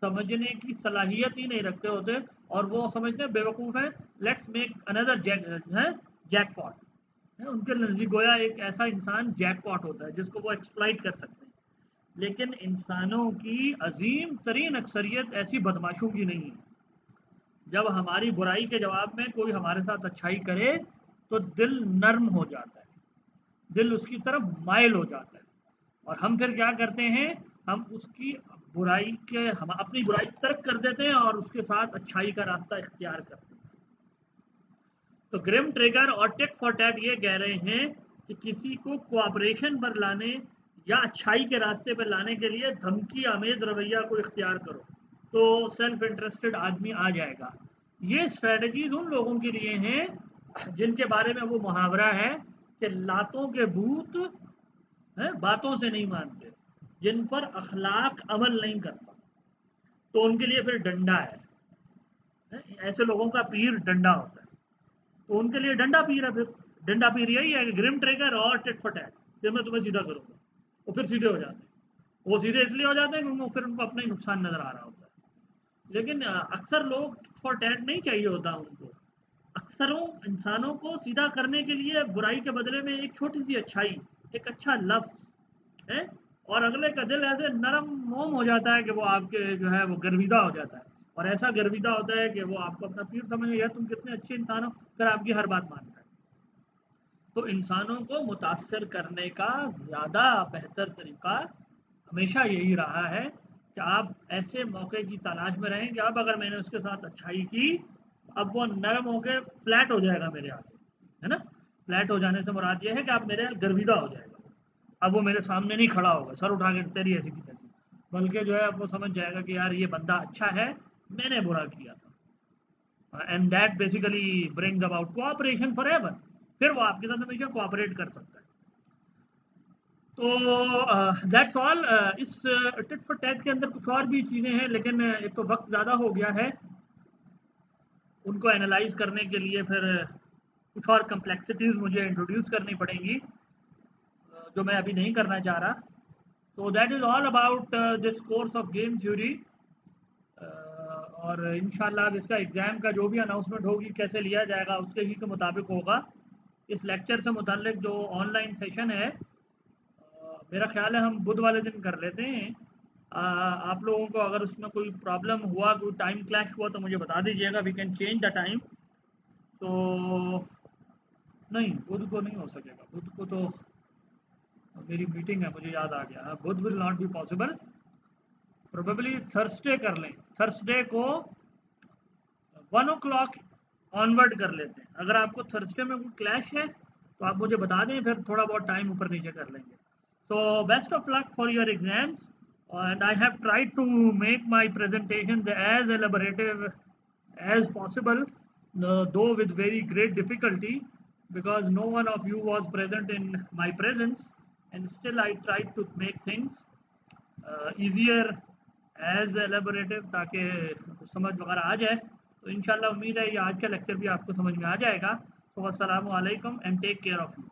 समझने की सलाहियत ही नहीं रखते होते, और वो समझते हैं बेवकूफ़ है, लेट्स मेक अनदर जैकपॉट है। उनके नज़दीक गोया एक ऐसा इंसान जैकपॉट होता है जिसको वो एक्सप्लॉइट कर सकते हैं। लेकिन इंसानों की अजीम तरीन अक्सरियत ऐसी बदमाशों की नहीं है। जब हमारी बुराई के जवाब में कोई हमारे साथ अच्छाई करे तो दिल नर्म हो जाता है, दिल उसकी तरफ माइल हो जाता है, और हम फिर क्या करते हैं, हम उसकी बुराई के हम अपनी बुराई तर्क कर देते हैं और उसके साथ अच्छाई का रास्ता इख्तियार करते हैं। तो ग्रिम ट्रिगर और टिट फॉर टैट ये कह रहे हैं कि किसी को कोऑपरेशन पर लाने या अच्छाई के रास्ते पर लाने के लिए धमकी आमेज रवैया को इख्तियार करो तो सेल्फ इंटरेस्टेड आदमी आ जाएगा। ये स्ट्रेटजीज उन लोगों के लिए हैं जिनके बारे में वो मुहावरा है कि लातों के भूत है बातों से नहीं मानते, जिन पर अखलाक अमल नहीं करता, तो उनके लिए फिर डंडा है? ऐसे लोगों का पीर डंडा होता है, तो उनके लिए डंडा पीर है। फिर डंडा पीर यही है कि ग्रिम ट्रिगर और टिट फॉर टैट, फिर मैं तुम्हें सीधा करूंगा, वो फिर सीधे हो जाते हैं। वो सीधे इसलिए हो जाते हैं क्योंकि फिर उनको अपना ही नुकसान नजर आ रहा होता है। लेकिन अक्सर लोग टिट फॉर टैट नहीं चाहिए होता उनको, अक्सरों इंसानों को सीधा करने के लिए बुराई के बदले में एक छोटी सी अच्छाई, एक अच्छा लफ्ज है, और अगले का दिल ऐसे नरम मोम हो जाता है कि वो आपके जो है वो गर्विदा हो जाता है, और ऐसा गर्विदा होता है कि वो आपको अपना पीर समझे, यार तुम कितने अच्छे इंसान हो, फिर आपकी हर बात मानता है। तो इंसानों को मुतासर करने का ज़्यादा बेहतर तरीका हमेशा यही रहा है कि आप ऐसे मौके की तलाश में रहें कि अब अगर मैंने उसके साथ अच्छाई की, अब वो नरम होकर फ्लैट हो जाएगा मेरे आगे, है ना। फ्लैट हो जाने से मुराद ये है कि आप मेरे गर्विदा हो जाएगा, अब वो मेरे सामने नहीं खड़ा होगा सर उठा के तेरी ऐसी की तैसी, बल्कि जो है वो समझ जाएगा कि यार ये बंदा अच्छा है, मैंने बुरा किया था, and that basically brings about cooperation for ever. फिर वो आपके साथ हमेशा कोऑपरेट कर सकता है। तो दैट्स ऑल। इस टिट फॉर टैट के अंदर कुछ और भी चीज़ें हैं, लेकिन एक तो वक्त ज़्यादा हो गया है, उनको एनालाइज करने के लिए फिर कुछ और कम्प्लेक्सिटीज़ मुझे इंट्रोड्यूस करनी पड़ेंगी, जो मैं अभी नहीं करना चाह रहा। So that is all about this course of game theory. और इंशाल्लाह अब इसका एग्ज़ाम का जो भी अनाउंसमेंट होगी कैसे लिया जाएगा उसके ही के मुताबिक होगा। इस लेक्चर से मुताल्लिक जो ऑनलाइन सेशन है मेरा ख्याल है हम बुध वाले दिन कर लेते हैं। आप लोगों को अगर उसमें कोई प्रॉब्लम हुआ, कोई टाइम क्लैश हुआ तो मुझे बता दीजिएगा, we can change the time. तो नहीं, बुध को नहीं हो सकेगा, बुध को तो मेरी मीटिंग है, मुझे याद आ गया, Budh will not be possible. Probably Thursday कर लें, थर्सडे को 1 o'clock ऑनवर्ड कर लेते हैं। अगर आपको थर्सडे में कोई क्लैश है तो आप मुझे बता दें, फिर थोड़ा बहुत टाइम ऊपर नीचे कर लेंगे। So best of luck for your exams, and I have tried to make my presentations as elaborative as possible, though with very great difficulty, because no one of you was present in my presence, and still I tried to make things easier as elaborative, ताकि समझ वगैरह आ जाए। तो इंशाल्लाह उम्मीद है ये आज का लेक्चर भी आपको समझ में आ जाएगा। तो अस्सलामु अलैकुम and take care of you.